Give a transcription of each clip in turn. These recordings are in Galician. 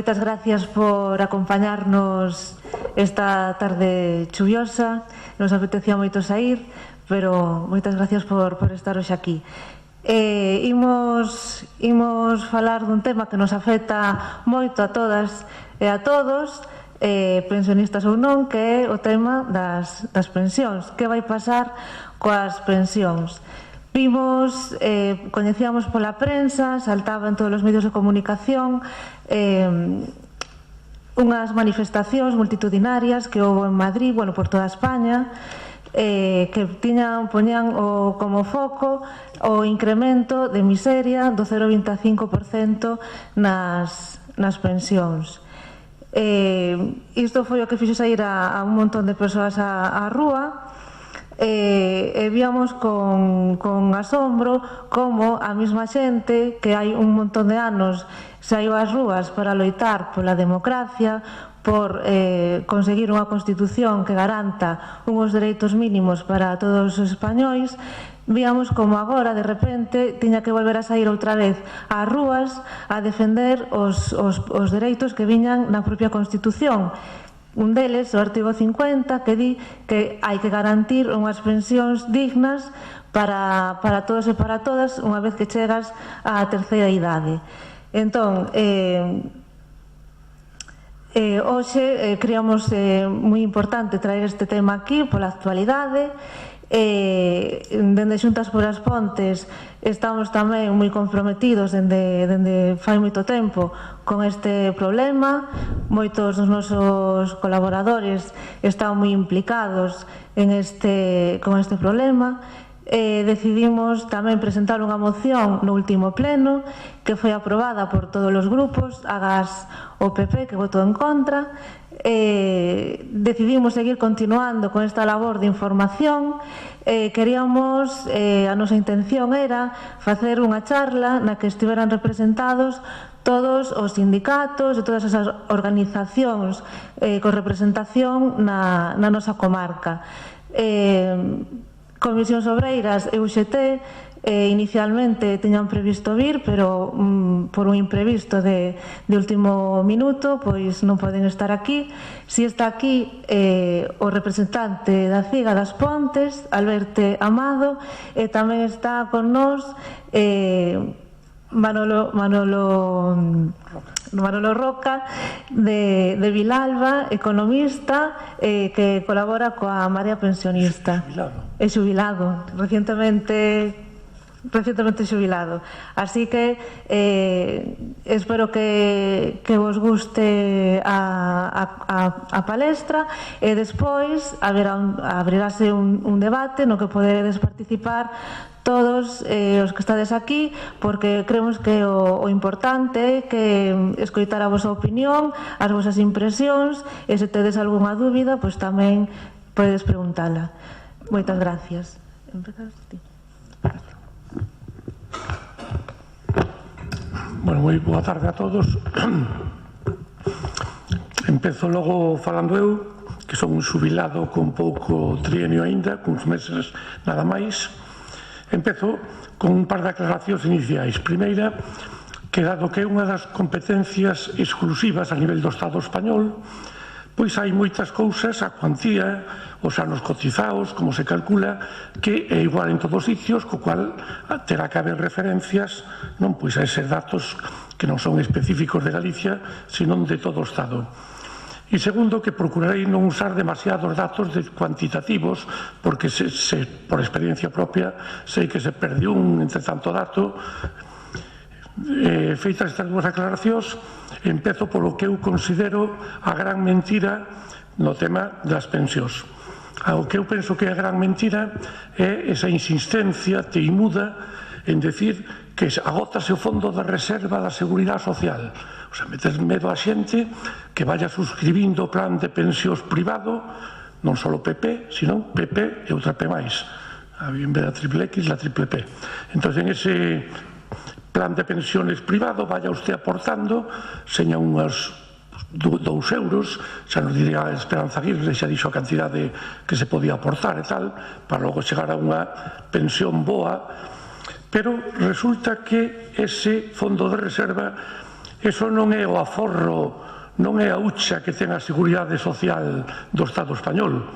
Moitas gracias por acompañarnos esta tarde chuviosa. Nos apetecía moito saír, pero moitas gracias por estar hoxe aquí. Imos falar dun tema que nos afecta moito a todas e a todos, pensionistas ou non, que é o tema das pensións. Que vai pasar coas pensións? Vimos, coñecíamos pola prensa, saltaba en todos os medios de comunicación unhas manifestacións multitudinarias que houve en Madrid, bueno, por toda España, que poñían como foco o incremento de miseria do 0,25% nas pensións. Isto foi o que fixo sair a un montón de persoas á rúa. E víamos con asombro como a mesma xente que hai un montón de anos saiu ás rúas para loitar pola democracia, por conseguir unha constitución que garanta unhos dereitos mínimos para todos os españois, víamos como agora, de repente, tiña que volver a sair outra vez ás rúas a defender os dereitos que viñan na propia constitución. Un deles, o artigo 50, que di que hai que garantir unhas pensións dignas para todos e para todas unha vez que chegas á terceira idade. Entón, hoxe creamos moi importante traer este tema aquí pola actualidade. Dende Xuntas polas Pontes estamos tamén moi comprometidos dende fai moito tempo con este problema. Moitos dos nosos colaboradores están moi implicados con este problema. Decidimos tamén presentar unha moción no último pleno que foi aprobada por todos os grupos, agás o PP, que votou en contra. Decidimos seguir continuando con esta labor de información. Queríamos, a nosa intención era facer unha charla na que estiveran representados todos os sindicatos e todas esas organizacións con representación na nosa comarca. Comisións Obreiras e UGT inicialmente teñan previsto vir, pero por un imprevisto de último minuto pois non poden estar aquí. Si está aquí o representante da CIGA das Pontes, Alberto Amado, e tamén está con nós Manolo Roca de Vilalba, economista, que colabora coa Marea Pensionista. É xubilado, recientemente xubilado. Así que espero que vos guste a palestra, e despois abrirase un debate no que poderedes participar todos os que estades aquí, porque creemos que o importante é que escoitar a vosa opinión, as vosas impresións, e se tedes algunha dúbida, pois tamén podedes preguntala. Moitas gracias. Empezas ti. Bueno, moi boa tarde a todos. Empezo logo falando eu, que son un xubilado con pouco trienio aínda, cuns meses nada máis. Empezo con un par de aclaracións iniciais. Primeira, que dado que é unha das competencias exclusivas a nivel do Estado español, pois hai moitas cousas, a cuantía, os anos cotizados, como se calcula, que é igual en todos os sitios, co cual terá que haber referencias non pois a eses datos que non son específicos de Galicia, senón de todo o Estado. E segundo, que procurarei non usar demasiados datos cuantitativos, porque por experiencia propia sei que se perde entre tanto dato. Feitas estas dúas aclaracións, empezo polo que eu considero a gran mentira no tema das pensións. O que eu penso que é a gran mentira é esa insistencia teimuda en decir que agótase o fondo de reserva da Seguridade Social. O sea, meter medo a xente que vaya suscribindo o plan de pensións privado, non só o PP, sino PP e outra P máis. En vez da triple X, la triple P. Entón, en ese plan de pensiones privado vaya usted aportando, seña unhas 2 euros, xa nos diría a Esperanza Aguirre, xa dixo a cantidade que se podía aportar e tal, para logo chegar a unha pensión boa. Pero resulta que ese fondo de reserva Eso non é o aforro, non é a hucha que ten a Seguridade Social do Estado español,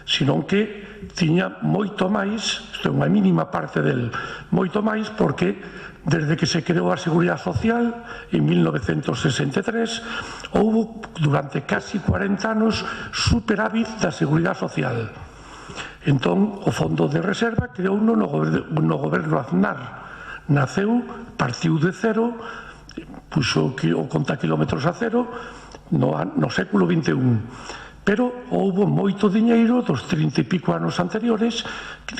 senón que tiña moito máis, isto é unha mínima parte del, moito máis porque desde que se creou a Seguridade Social en 1963 houve durante casi 40 anos superávit da Seguridade Social. Entón o Fondo de Reserva creou no goberno Aznar, naceu, partiu de cero, puxo o conta kilómetros a cero no século XXI, pero houve moito diñeiro dos 30 e pico anos anteriores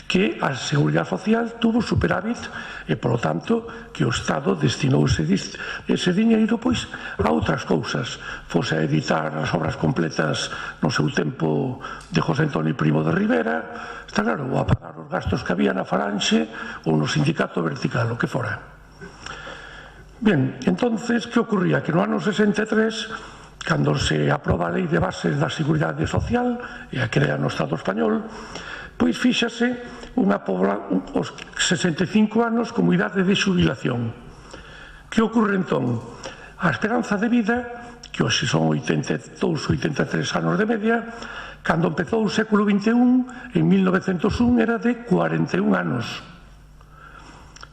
que a Seguridade Social tuvo superávit e, polo tanto, que o Estado destinou ese diñeiro pois a outras cousas, fose a editar as obras completas no seu tempo de José Antonio Primo de Rivera, está claro, ou a pagar os gastos que había na Falanxe ou no Sindicato Vertical, o que fora. Ben, entonces, que ocurría? Que no ano 63, cando se aproba a Lei de Bases da Seguridade Social e a crea no Estado español, pois fíxase os 65 anos como idade de xubilación. Que ocorre entón? A esperanza de vida, que hoxe son 82, 83 anos de media, cando empezou o século XXI, en 1901, era de 41 anos.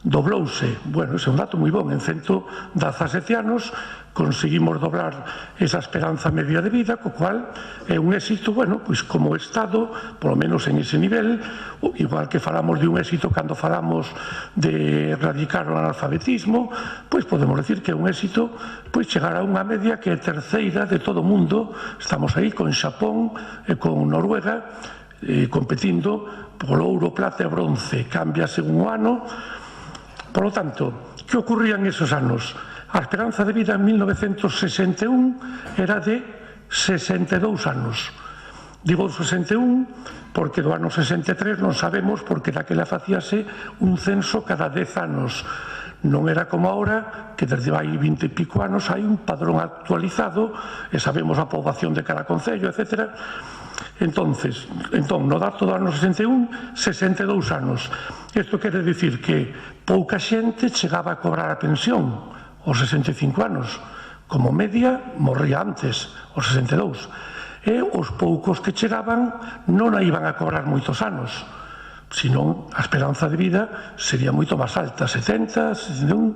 Doblouse, bueno, ese é un dato moi bon, en 117 anos conseguimos doblar esa esperanza media de vida, co cual é un éxito, bueno, pois como Estado, polo menos en ese nivel, igual que falamos de un éxito cando falamos de erradicar o analfabetismo, pois podemos decir que é un éxito pois chegar a unha media que é terceira de todo o mundo. Estamos aí con Xapón e con Noruega competindo polo ouro, plata e bronce, cambia según o ano. Por lo tanto, que ocurría en esos anos? A esperanza de vida en 1961 era de 62 anos. Digo 61 porque do ano 63 non sabemos, porque daquela facíase un censo cada 10 anos. Non era como agora, que desde hai 20 e pico anos hai un padrón actualizado e sabemos a poboación de cada concello, etc. Entón, no dato do ano 61, 62 anos. Isto quere dicir que pouca xente chegaba a cobrar a pensión aos 65 anos. Como media, morría antes, aos 62. E os poucos que chegaban non a iban a cobrar moitos anos, senón a esperanza de vida sería moito máis alta, 70, 61.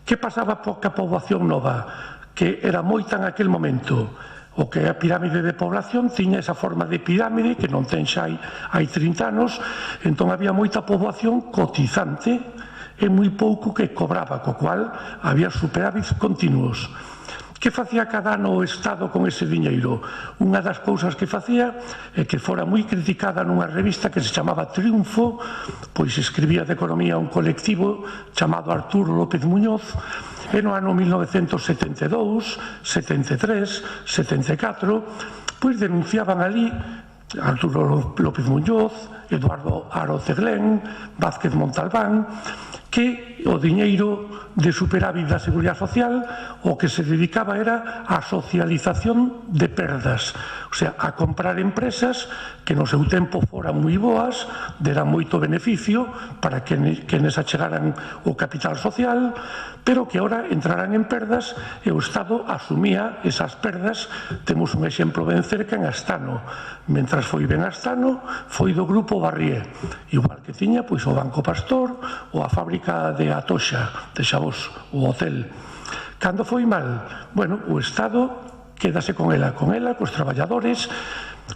Que pasaba poca poboación nova? Que era moita en aquel momento. O que a pirámide de población tiña esa forma de pirámide que non ten xa hai 30 anos, entón había moita poboación cotizante e moi pouco que cobraba, co cual había superávits continuos. Que facía cada ano o Estado con ese diñeiro? Unha das cousas que facía é que fora moi criticada nunha revista que se chamaba Triunfo, pois escribía de economía un colectivo chamado Arturo López Muñoz, e no ano 1972, 73, 74, pois denunciaban ali Arturo López Muñoz, Eduardo Aro Ceglén, Vázquez Montalbán, que o diñeiro de superávit da Seguridade Social o que se dedicaba era a socialización de perdas, o sea, a comprar empresas que no seu tempo foran moi boas, deran moito beneficio para que neses achegaran o capital social, pero que ahora entraran en perdas e o Estado asumía esas perdas. Temos un exemplo ben cerca en Astano. Mentras foi ben Astano, foi do Grupo Barrié, igual que tiña pois o Banco Pastor ou a fábrica de Atoxa, de Xabós, o hotel. Cando foi mal? Bueno, o Estado quédase con ela, cos traballadores.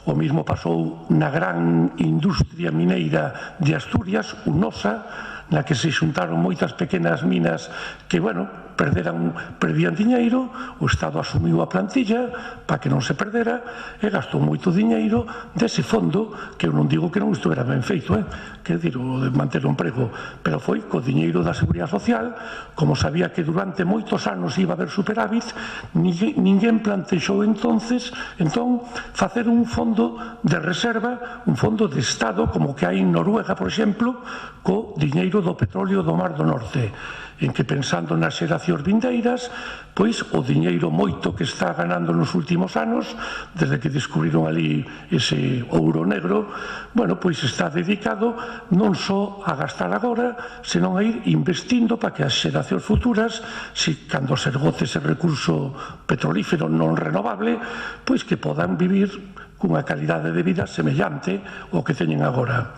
O mismo pasou na gran industria mineira de Asturias, Unosa, na que se xuntaron moitas pequenas minas que, bueno, perdían diñeiro, o Estado asumiu a plantilla para que non se perdera e gastou moito diñeiro dese fondo, que eu non digo que non estuvera ben feito, quer dizer, o de manter o emprego, pero foi co diñeiro da Seguridade Social. Como sabía que durante moitos anos iba a haber superávit, ninguén plantexou entón facer un fondo de reserva, un fondo de Estado, como que hai en Noruega, por exemplo, co diñeiro do petróleo do Mar do Norte. en que pensando nas xeracións vindeiras, pois o diñeiro moito que está ganando nos últimos anos, desde que descubriron ali ese ouro negro, bueno, pois está dedicado non só a gastar agora, senón a ir investindo para que as xeracións futuras, se cando se esgote ese recurso petrolífero non renovable, pois que podan vivir cunha calidade de vida semellante ao que teñen agora.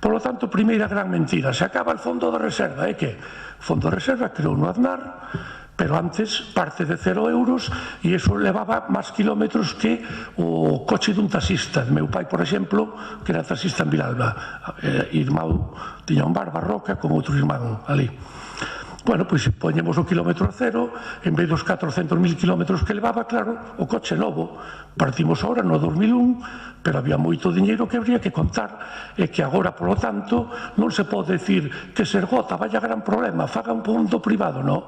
Por lo tanto, primeira gran mentira, se acaba el fondo de reserva, é que o fondo de reserva creou no Aznar, pero antes parte de 0 euros e iso levaba máis kilómetros que o coche dun taxista. Meu pai, por exemplo, que era taxista en Vilalba, irmão, tiña un bar Barroca con outro irmán ali. Bueno, pois poñemos o kilómetro a cero, en vez dos 400.000 kilómetros que levaba, claro, o coche novo. Partimos ahora no 2001, pero había moito diñeiro que habría que contar, e que agora, polo tanto, non se pode decir que se esgota, vaya gran problema, faga un fondo privado, non.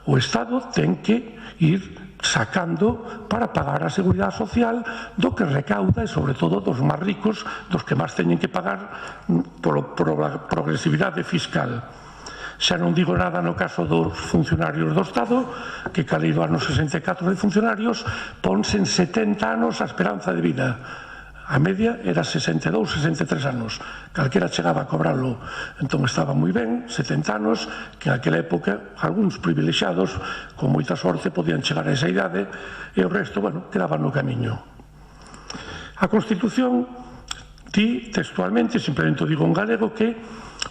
O Estado ten que ir sacando para pagar a seguridade social do que recauda e, sobre todo, dos máis ricos, dos que máis teñen que pagar por a progresividade fiscal. Xa non digo nada no caso dos funcionarios do Estado, que calei do ano 64 de funcionarios, ponse en 70 anos a esperanza de vida. A media era 62, 63 anos. Calquera chegaba a cobrarlo. Entón estaba moi ben, 70 anos, que en aquela época, algúns privilexiados, con moita sorte, podían chegar a esa idade, e o resto, bueno, quedaban no camiño. A Constitución di textualmente, simplemente digo en galego, que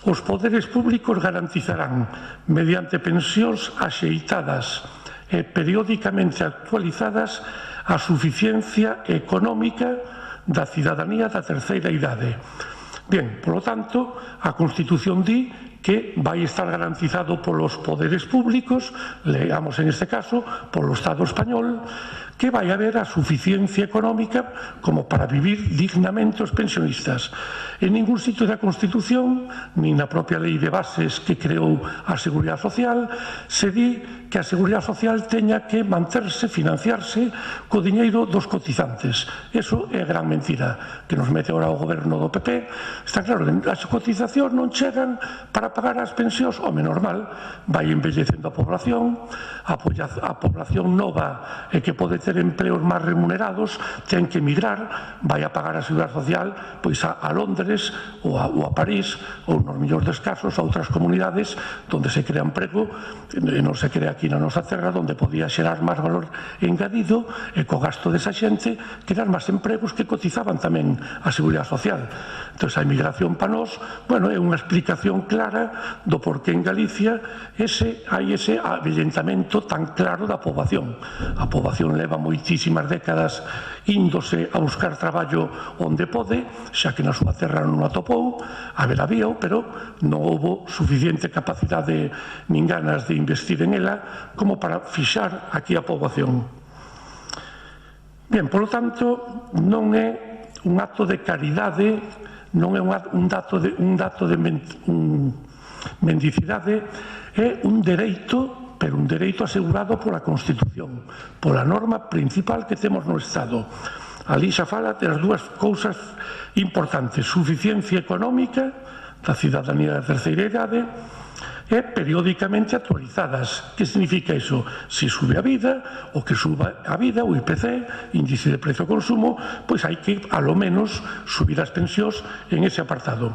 os poderes públicos garantizarán, mediante pensións axeitadas e periódicamente actualizadas, a suficiencia económica da cidadanía da terceira idade. Bien, polo tanto, a Constitución di que vai estar garantizado polos poderes públicos, leamos en este caso, polo Estado español, que vai haber a suficiencia económica como para vivir dignamente os pensionistas. En ningún sitio da Constitución, nin na propia lei de bases que creou a Seguridade Social, se di que a Seguridade Social teña que manterse, financiarse co diñeiro dos cotizantes. Eso é gran mentira que nos mete ahora o goberno do PP. Está claro, as cotizacións non chegan para pagar as pensións, home, normal, vai envellecendo a población nova e que pode ter empleos máis remunerados, ten que emigrar, vai a pagar a Seguridade Social pois a Londres ou a París, ou nos millóns dos casos a outras comunidades onde se crea emprego e non se crea aquí na nosa terra, onde podía xerar máis valor engadido e co gasto desa xente crear máis empregos que cotizaban tamén a Seguridade Social. Entón, a emigración para nós, bueno, é unha explicación clara do porqué en Galicia hai ese avellentamento tan claro da poboación. A poboación leva moitísimas décadas índose a buscar traballo onde pode, xa que na súa terra non atopou, habíao, pero non houbo suficiente capacidade nin ganas de investir en ela como para fixar aquí a poboación. Bien, polo tanto, non é un acto de caridade, non é un dato de mendicidade, é un dereito, pero un dereito asegurado pola Constitución, pola norma principal que temos no Estado. Ali xa fala das dúas cousas importantes: suficiencia económica da cidadanía da terceira idade e periódicamente actualizadas. Que significa iso? Se sube a vida, o que suba a vida, o IPC, índice de precio ao consumo, pois hai que, alo menos, subir as pensións en ese apartado.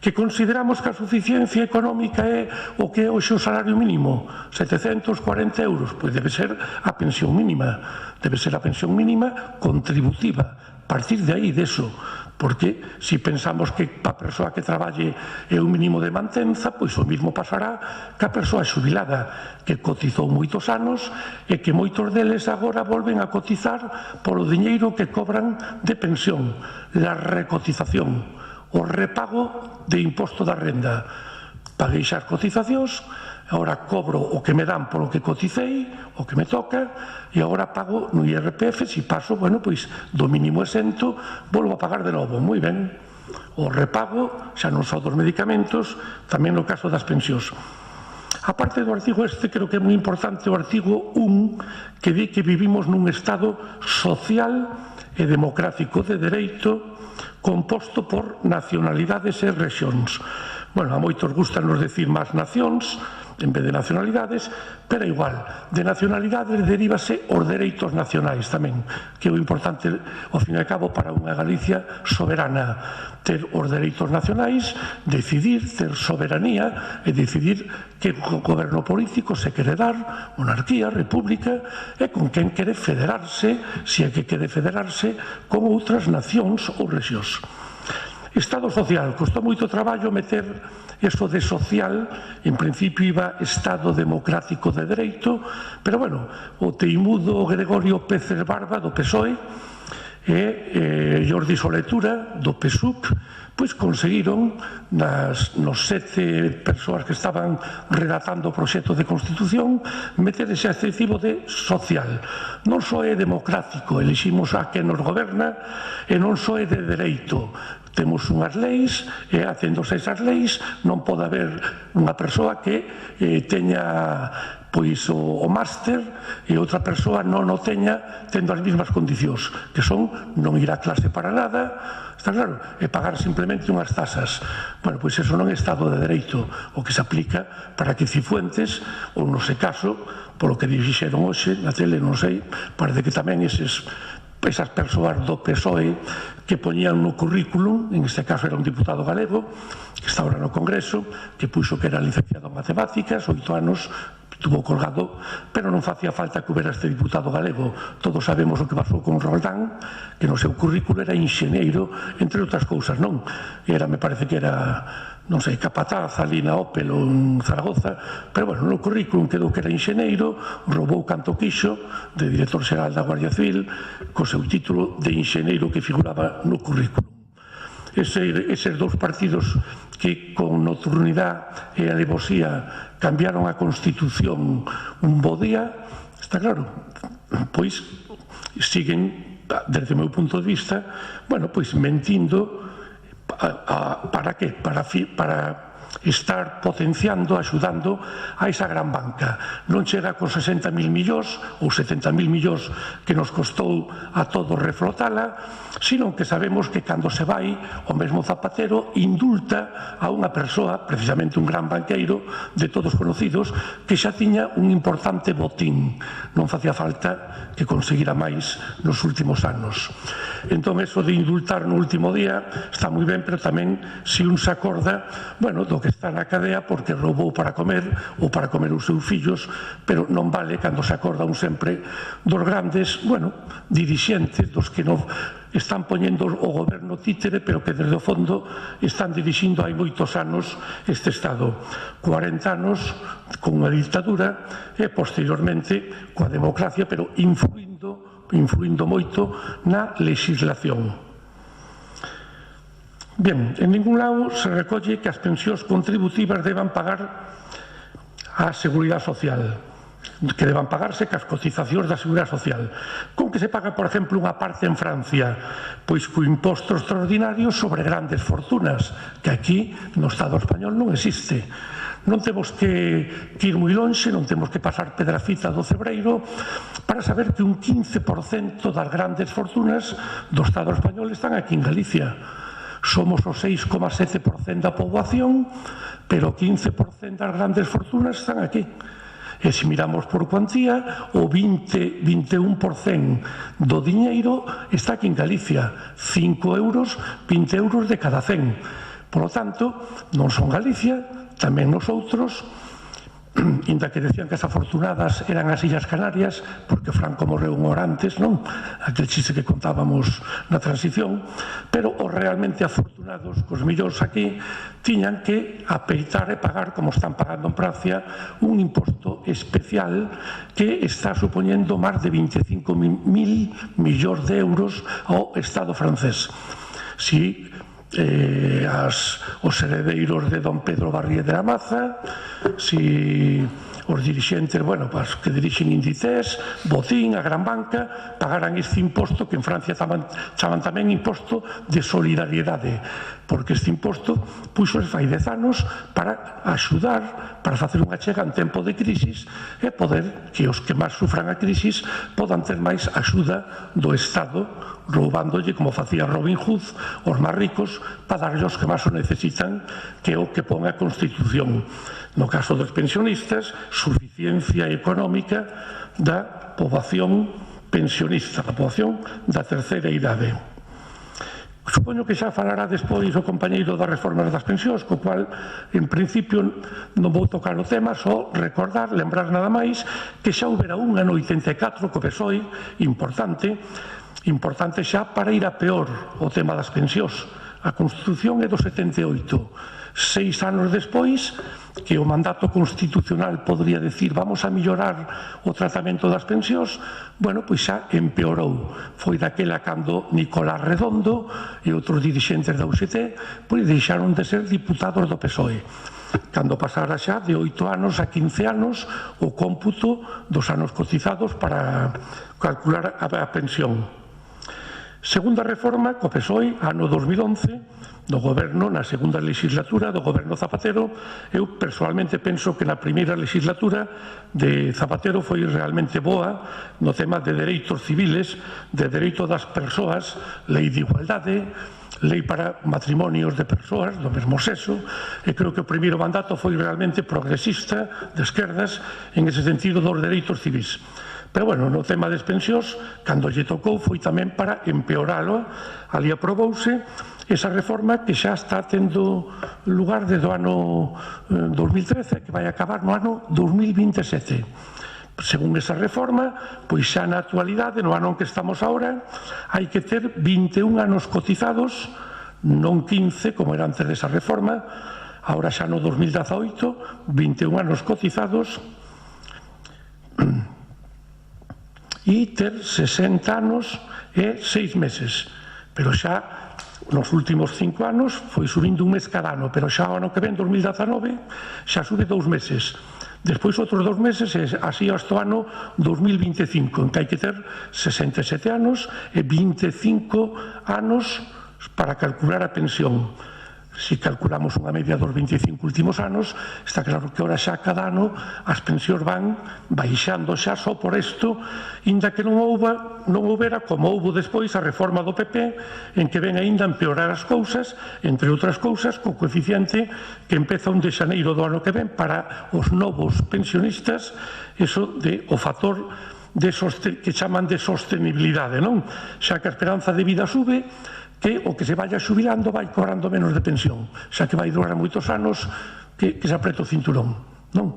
Que consideramos que a suficiencia económica é o que é hoxe o salario mínimo, 740 euros, pois debe ser a pensión mínima, debe ser a pensión mínima contributiva, partir de aí, deso, porque se pensamos que para a persoa que traballe é un mínimo de mantenza, pois o mismo pasará que a persoa xubilada que cotizou moitos anos e que moitos deles agora volven a cotizar polo diñeiro que cobran de pensión, la recotización, o repago de imposto da renda. Paguei xa as cotizacións, agora cobro o que me dan polo que coticei, o que me toca, e agora pago no IRPF, se paso, bueno, pois do mínimo exento, volvo a pagar de novo. Moi ben, o repago xa non só dos medicamentos, tamén no caso das pensións. A parte do artigo este, creo que é moi importante o artigo 1, que di que vivimos nun Estado social e democrático de dereito composto por nacionalidades e rexións. Bueno, a moitos gustanos decir máis nacións, en vez de nacionalidades, pero igual, de nacionalidades derívase os dereitos nacionais tamén, que é o importante, ao fin e ao cabo, para unha Galicia soberana, ter os dereitos nacionais, decidir, ter soberanía e decidir que goberno político se quere dar, monarquía, república, e con quen quere federarse, se é que quere federarse, con outras nacións ou rexións. Estado social, costou moito traballo meter eso de social, en principio iba Estado democrático de dereito, pero bueno, o teimudo Gregorio Pécez Barba do PSOE e Jordi Soletura do PSUC, pois conseguiron nos 7 persoas que estaban redactando o proxecto de Constitución meter ese adxetivo de social. Non só é democrático, eliximos a quen nos goberna, e non só é de dereito. Temos unhas leis e haciéndose esas leis non pode haber unha persoa que teña pois o máster e outra persoa non o teña tendo as mesmas condicións, que son non ir a clase para nada, está claro, e pagar simplemente unhas tasas. Bueno, pois eso non é Estado de Dereito, o que se aplica para que Cifuentes, ou no se caso, polo que dixeron hoxe na tele, non sei, parece que tamén esas persoas do PSOE que poñían no currículum, en este caso era un diputado galego, que está ahora no Congreso, que puxo que era licenciado en matemáticas, 8 anos, estuvo colgado, pero non facía falta que houbera este diputado galego. Todos sabemos o que pasou con Roldán, que no seu currículo era enxeñeiro, entre outras cousas, non? Era, me parece que era, non sei, capataz ali na Opel ou en Zaragoza, pero bueno, no currículum quedou que era enxeñeiro, roubou canto quixo de director xeral da Guardia Civil, co seu título de enxeñeiro que figuraba no currículum. Eses dous partidos que con nocturnidade e alevosía cambiaron a Constitución un bo día, está claro, pois siguen, desde o meu punto de vista, bueno, pois mentindo, para que? Para estar potenciando, axudando a esa gran banca. Non chega con 60.000 millóns ou 70.000 millóns que nos costou a todos reflotala, sino que sabemos que cando se vai o mesmo Zapatero indulta a unha persoa, precisamente un gran banqueiro de todos conocidos, que xa tiña un importante botín. Non facía falta que conseguira máis nos últimos anos. Entón, eso de indultar no último día está moi ben, pero tamén se un se acorda, bueno, do que está na cadea porque roubou para comer ou para comer os seus fillos, pero non vale cando se acorda un sempre dos grandes, bueno, dirixentes, dos que non están poñendo o goberno títere, pero que desde o fondo están dirixindo hai moitos anos este Estado. 40 anos con unha dictadura e posteriormente coa democracia, pero influindo moito na legislación. Bien, en ningún lado se recolle que as pensións contributivas deban pagar a Seguridade Social, que deban pagarse cas cotizacións da Seguridade Social. Con que se paga, por exemplo, unha parte en Francia? Pois co imposto extraordinario sobre grandes fortunas, que aquí no Estado español non existe. Non temos que ir moi lonxe, non temos que pasar Pedrafita do Cebreiro para saber que un 15% das grandes fortunas do Estado español están aquí en Galicia. Somos o 6,7% da poboación, pero o 15% das grandes fortunas están aquí. E se miramos por cuantía, o 21% do diñeiro está aquí en Galicia. 5 euros, 20 euros de cada 100. Por lo tanto, non son Galicia, tamén nosotros, inda que decían que as afortunadas eran as Illas Canarias, porque Franco morreu un hora antes, non? Aquel chiste que contábamos na transición, pero os realmente afortunados, cos millóns aquí, tiñan que apeitar e pagar, como están pagando en Francia, un imposto especial que está supoñendo máis de 25.000 millóns de euros ao Estado francés. Si os heredeiros de don Pedro Barrié de la Maza, si os dirixentes, bueno, que dirixen Inditex, Botín, a gran banca, pagaran este imposto que en Francia chaman tamén imposto de solidariedade, porque este imposto puxo fai 10 anos para axudar, para facer unha chega en tempo de crisis e poder que os que máis sufran a crisis podan ter máis axuda do Estado, roubándolle, como facía Robin Hood, os máis ricos, para darlle aos que máis o necesitan, que é o que pon a Constitución. No caso dos pensionistas, suficiencia económica da poboación pensionista, da poboación da terceira idade. Supoño que xa falará despois o compañeiro das reformas das pensións, co cual, en principio, non vou tocar o tema, só recordar, lembrar nada máis, que xa houbera unha no 84 co PSOE, importante xa para ir a peor o tema das pensións. A Constitución é do 78. 6 anos despois, que o mandato constitucional podría decir vamos a mellorar o tratamento das pensións, bueno, pois xa empeorou. Foi daquela cando Nicolás Redondo e outros dirixentes da UGT pois deixaron de ser diputados do PSOE. Cando pasara xa de 8 anos a 15 anos o cómputo dos anos cotizados para calcular a pensión. Segunda reforma, co PSOE, ano 2011, do goberno, na segunda legislatura do goberno Zapatero. Eu personalmente penso que na primeira legislatura de Zapatero foi realmente boa no tema de dereitos civiles, de dereito das persoas, lei de igualdade, lei para matrimonios de persoas do mesmo sexo, e creo que o primeiro mandato foi realmente progresista, de esquerdas, en ese sentido dos dereitos civis. Pero, bueno, no tema das pensións, cando lle tocou, foi tamén para empeoralo. Ali aprobouse esa reforma que xa está tendo lugar desde o ano 2013, que vai acabar no ano 2027. Según esa reforma, pois xa na actualidade, no ano en que estamos agora, hai que ter 21 anos cotizados, non 15, como era antes desa reforma, agora xa no 2018, 21 anos cotizados, e ter 60 anos e 6 meses. Pero xa nos últimos 5 anos foi subindo un mes cada ano, pero xa o ano que ven, 2019, xa sube 2 meses. Despois outros 2 meses e así hasta o ano 2025, en que hai que ter 67 anos e 25 anos para calcular a pensión. Se calculamos unha media dos 25 últimos anos, está claro que ahora xa cada ano as pensións van baixando xa só por isto, inda que non houbera, como houbo despois, a reforma do PP, en que ven aínda empeorar as cousas, entre outras cousas, co coeficiente que empeza un de xaneiro do ano que ven para os novos pensionistas, eso de o factor que chaman de sostenibilidade, non? Xa que a esperanza de vida sube, que o que se vaya xubilando vai cobrando menos de pensión, xa que vai durar moitos anos que se apreta o cinturón, non?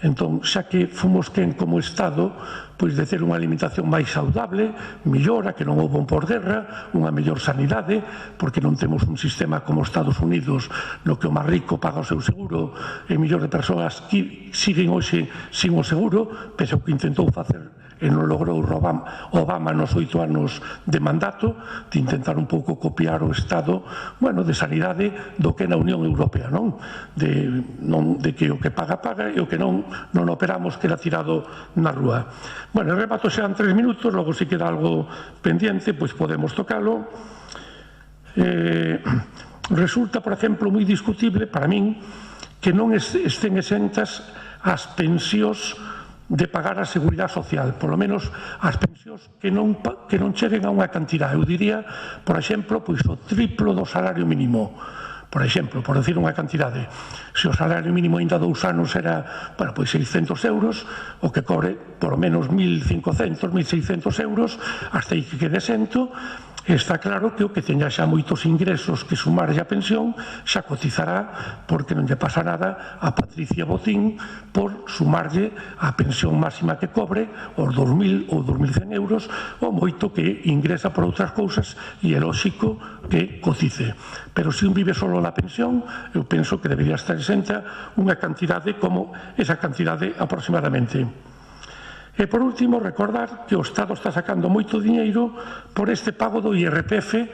Entón, xa que fomos quen como Estado pois de ter unha alimentación máis saudable, mellora, que non houve un posguerra, unha mellor sanidade, porque non temos un sistema como Estados Unidos no que o máis rico paga o seu seguro e millóns de persoas que siguen hoxe sin o seguro, pese ao que intentou facer e non logrou Obama nos 8 anos de mandato, de intentar un pouco copiar o estado, bueno, de sanidade do que na Unión Europea, non? De que o que paga, paga, e o que non operamos queda tirado na rúa. Bueno, el remato xeran 3 minutos, logo se queda algo pendiente, pois podemos tocalo. Resulta, por exemplo, moi discutible para min que non estén exentas as pensións de pagar a seguridade social, polo menos as pensións que non cheguen a unha cantidade. Eu diría, por exemplo, pois o triplo do salario mínimo. Por exemplo, por decir unha cantidade, se o salario mínimo ainda 2 anos era, bueno, pois 600 euros, o que cobre por lo menos 1.500, 1.600 euros, hasta aí que quede exento. Está claro que o que teña xa moitos ingresos que sumarlle a pensión xa cotizará, porque non lle pasa nada a Patricia Botín por sumarlle a pensión máxima que cobre, os 2.000 ou 2.100 euros, o moito que ingresa por outras cousas, e é lóxico que cotice. Pero se un vive solo na pensión, eu penso que debería estar exenta unha cantidade como esa cantidade aproximadamente. E, por último, recordar que o Estado está sacando moito diñeiro por este pago do IRPF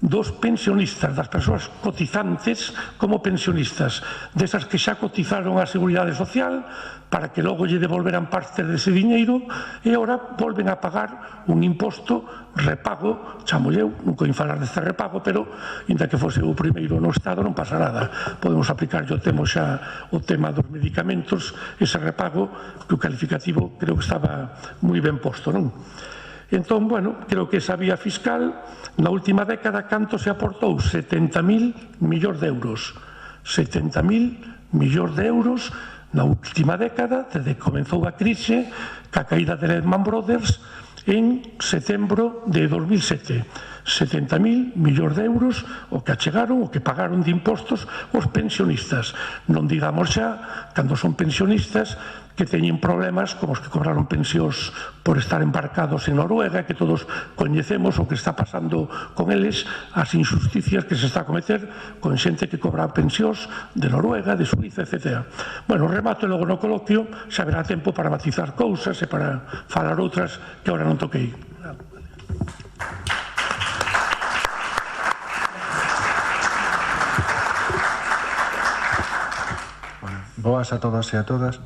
dos pensionistas, das persoas cotizantes como pensionistas, desas que xa cotizaron a Seguridade Social para que logo lle devolveran parte dese diñeiro e agora volven a pagar un imposto repago, chamo eu, non coin falar deste repago, pero inda que fose o primeiro no Estado non pasa nada, podemos aplicar, yo temo xa o tema dos medicamentos, ese repago que o calificativo creo que estaba moi ben posto, non? Entón, bueno, creo que esa vía fiscal na última década canto se aportou 70.000 millóns de euros. 70.000 millóns de euros na última década, desde que comenzou a crise, ca caída de Lehman Brothers en setembro de 2007. 70.000 millóns de euros o que achegaron, o que pagaron de impostos os pensionistas. Non digamos xa, cando son pensionistas, que teñen problemas como os que cobraron pensións por estar embarcados en Noruega, que todos coñecemos o que está pasando con eles, as injusticias que se está a cometer con xente que cobra pensións de Noruega, de Suiza, etc. Bueno, remato e logo no coloquio xa haberá tempo para matizar cousas e para falar outras que agora non toquei. Boas a todas e a todas.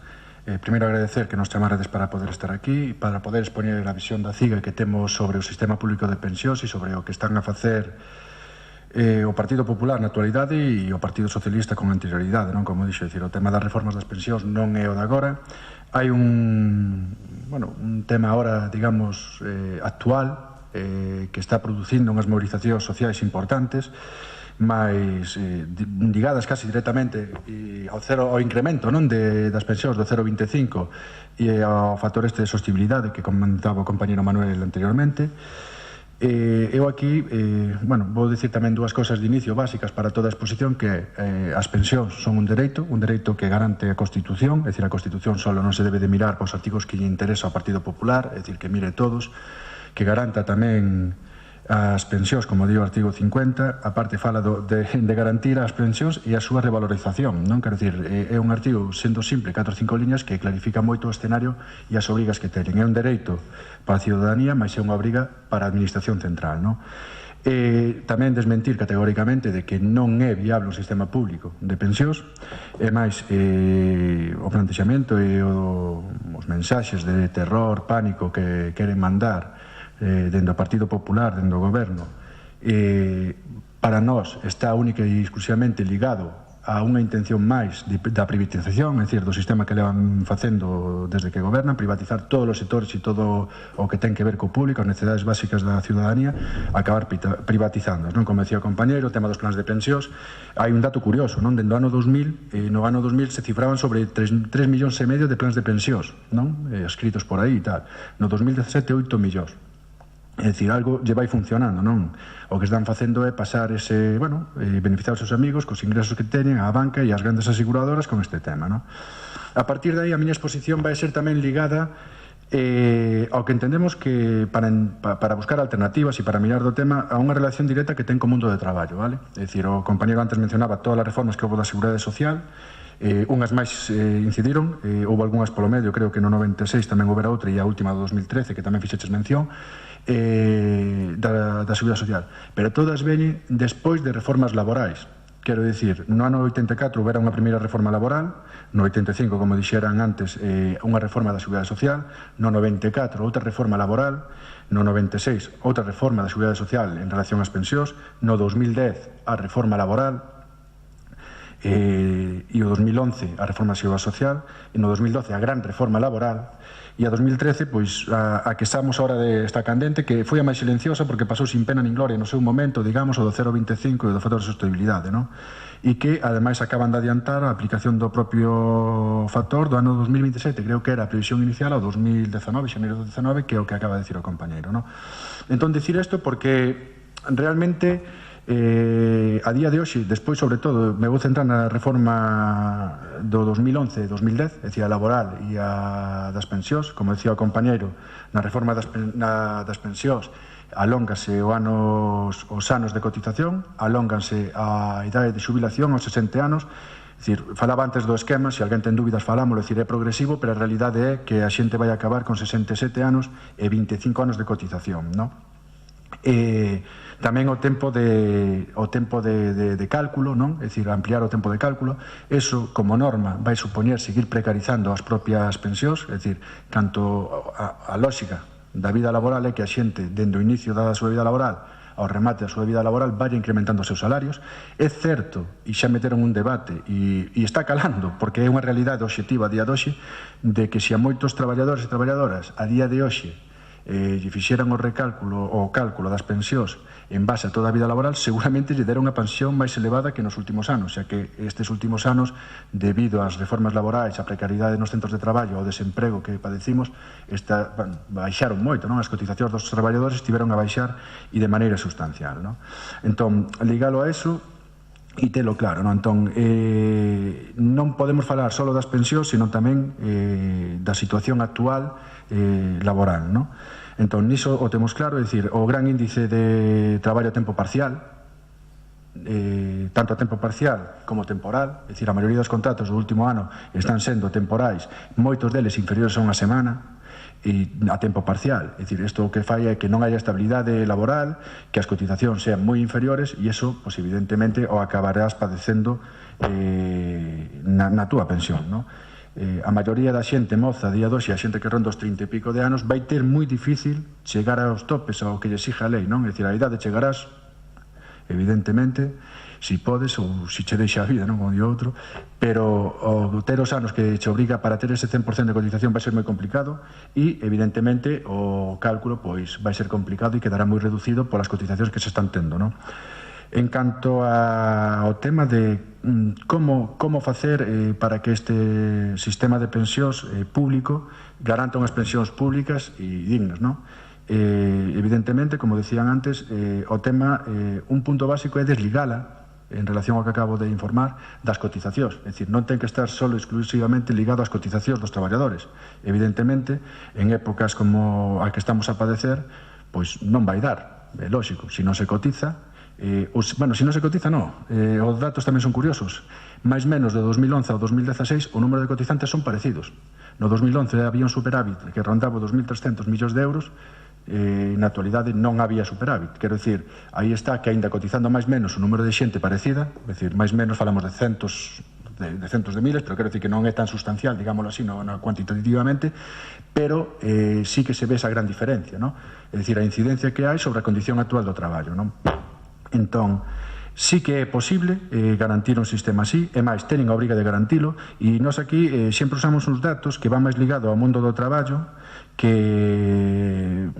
Primeiro agradecer que nos chamarades para poder estar aquí, para poder expoñer a visión da CIGA que temos sobre o sistema público de pensións e sobre o que están a facer o Partido Popular na actualidade e o Partido Socialista con anterioridade, non? Como dixo, o tema das reformas das pensións non é o de agora. Hai un tema ahora, digamos, actual que está producindo unhas movilizacións sociais importantes, máis ligadas casi directamente ao incremento das pensións do 0,25 e ao factor de sostibilidade que comentaba o compañero Manuel anteriormente. Eu aquí, vou dicir tamén dúas cosas de inicio básicas para toda a exposición, que as pensións son un dereito que garante a Constitución, é dicir, a Constitución só non se debe de mirar para os artigos que lle interesa ao Partido Popular, é dicir, que mire todos, que garanta tamén as pensións, como digo o artigo 50, a parte fala de garantir as pensións e a súa revalorización, non? Quero dicir, é un artigo, sendo simple, 4 ou 5 liñas, que clarifica moito o escenario e as obrigas que teñen. É un dereito para a ciudadanía, mas é unha obriga para a administración central, non? Tamén desmentir categóricamente de que non é viable un sistema público de pensións, e máis o plantexamento e os mensaxes de terror, pánico que queren mandar dentro do Partido Popular, dentro do Goberno, para nós está única e exclusivamente ligado a unha intención máis da privatización, é dicir, do sistema que levan facendo desde que gobernan, privatizar todos os sectores e todo o que ten que ver co público, as necesidades básicas da ciudadanía, acabar privatizando, non? Como decía o compañero, o tema dos plans de pensións. Hai un dato curioso, non? Dentro do ano 2000, no ano 2000 se cifraban sobre 3,5 millóns de plans de pensións, non? Escritos por aí e tal. No 2017, 8 millóns. É dicir, algo lle vai funcionando, non? O que están facendo é pasar ese, beneficiar os seus amigos cos ingresos que teñen á banca e ás grandes aseguradoras con este tema, non? A partir de aí, a miña exposición vai ser tamén ligada ao que entendemos que para buscar alternativas e para mirar do tema a unha relación directa que ten co mundo de traballo, vale? É dicir, o compañero antes mencionaba todas as reformas que houve da Seguridade Social, unhas máis incidiron, houve algunhas polo medio, creo que no 96 tamén houbera outra e a última do 2013 que tamén fixeches mención, da Seguridade Social, pero todas veñen despois de reformas laborais. Quero dicir, no ano 84 houbera unha primeira reforma laboral, no 85, como dixeran antes, unha reforma da Seguridade Social, no 94 outra reforma laboral, no 96 outra reforma da Seguridade Social en relación ás pensións, no 2010 a reforma laboral, e o 2011 a reforma da Seguridade Social, e no 2012 a gran reforma laboral, e a 2013, pois, a que estamos ahora está candente, que foi a máis silenciosa porque pasou sin pena nin gloria no seu momento, digamos, o do 0,25 e do factor de sostenibilidade, non? E que, ademais, acaban de adiantar a aplicación do propio factor do ano 2027, creo que era a previsión inicial ao 2019, xaneiro do 19, que é o que acaba de decir o compañeiro, non? Entón, dicir isto porque realmente a día de hoxe, despois, sobre todo, me vou centrar na reforma do 2011 e 2010, é dicir, a laboral e a das pensións, como decía o compañeiro, na reforma das pensións alóngase os anos de cotización, alónganse a idade de xubilación aos 60 anos, é dicir, falaba antes do esquema, se alguén ten dúbidas falámoslo, é dicir, é progresivo, pero a realidade é que a xente vai acabar con 67 anos e 25 anos de cotización, non? Tamén o tempo de cálculo, non? É dicir, ampliar o tempo de cálculo. Eso, como norma, vai supoñer seguir precarizando as propias pensións, é dicir, canto a lógica da vida laboral é que a xente, dende o inicio da súa vida laboral ao remate da súa vida laboral, vai incrementando os seus salarios. É certo, e xa meteron un debate, e está calando, porque é unha realidade obxectiva a día de hoxe, de que se a moitos traballadores e traballadoras a día de hoxe lle fixeran o cálculo das pensións en base a toda a vida laboral, seguramente lle deron unha pensión máis elevada que nos últimos anos, xa que estes últimos anos, debido ás reformas laborais, a precariedade nos centros de traballo, ao desemprego que padecimos, baixaron moito, non? As cotizacións dos traballadores estiveron a baixar e de maneira sustancial, non? Entón, ligalo a eso e telo claro, non? Entón, non podemos falar só das pensións, sino tamén da situación actual laboral, non? Entón, niso o temos claro, é dicir, o gran índice de traballo a tempo parcial, tanto a tempo parcial como temporal, é dicir, a maioría dos contratos do último ano están sendo temporais, moitos deles inferiores a unha semana, e a tempo parcial, é dicir, isto o que fai é que non haya estabilidade laboral, que as cotizacións sean moi inferiores, e iso, pois, evidentemente, o acabarás padecendo na túa pensión, non? A maioría da xente moza a día doxe, a xente que ronda os 30 e pico de anos, vai ter moi difícil chegar aos topes ao que lle exige a lei, non? É dicir, a idade chegarás, evidentemente, si podes ou si che deixa a vida, non? Como di outro, pero o ter os anos que che obriga para ter ese 100% de cotización vai ser moi complicado e, evidentemente, o cálculo pois vai ser complicado e quedará moi reducido polas cotizacións que se están tendo, non? En canto ao tema de como facer para que este sistema de pensións público garanta unhas pensións públicas e dignas, non? Evidentemente, como decían antes, o tema, un punto básico é desligala en relación ao que acabo de informar das cotizacións, é dicir, non ten que estar só exclusivamente ligado ás cotizacións dos traballadores. Evidentemente, en épocas como a que estamos a padecer, pois non vai dar, é lógico, se non se cotiza. Bueno, se non se cotiza, non. Os datos tamén son curiosos. Mais menos de 2011 ao 2016 o número de cotizantes son parecidos. No 2011 había un superávit que rondaba 2.300 millóns de euros, na actualidade non había superávit. Quero dicir, aí está que aínda cotizando máis menos o número de xente parecida, é dicir, máis menos falamos de centos de miles, pero quero dicir que non é tan sustancial, digámoslo así, non cuantitativamente, pero sí que se ve esa gran diferencia, non? É dicir, a incidencia que hai sobre a condición actual do traballo, non? Entón, sí que é posible garantir un sistema así, e máis, tenen a obriga de garantilo, e nós aquí sempre usamos uns datos que van máis ligados ao mundo do traballo que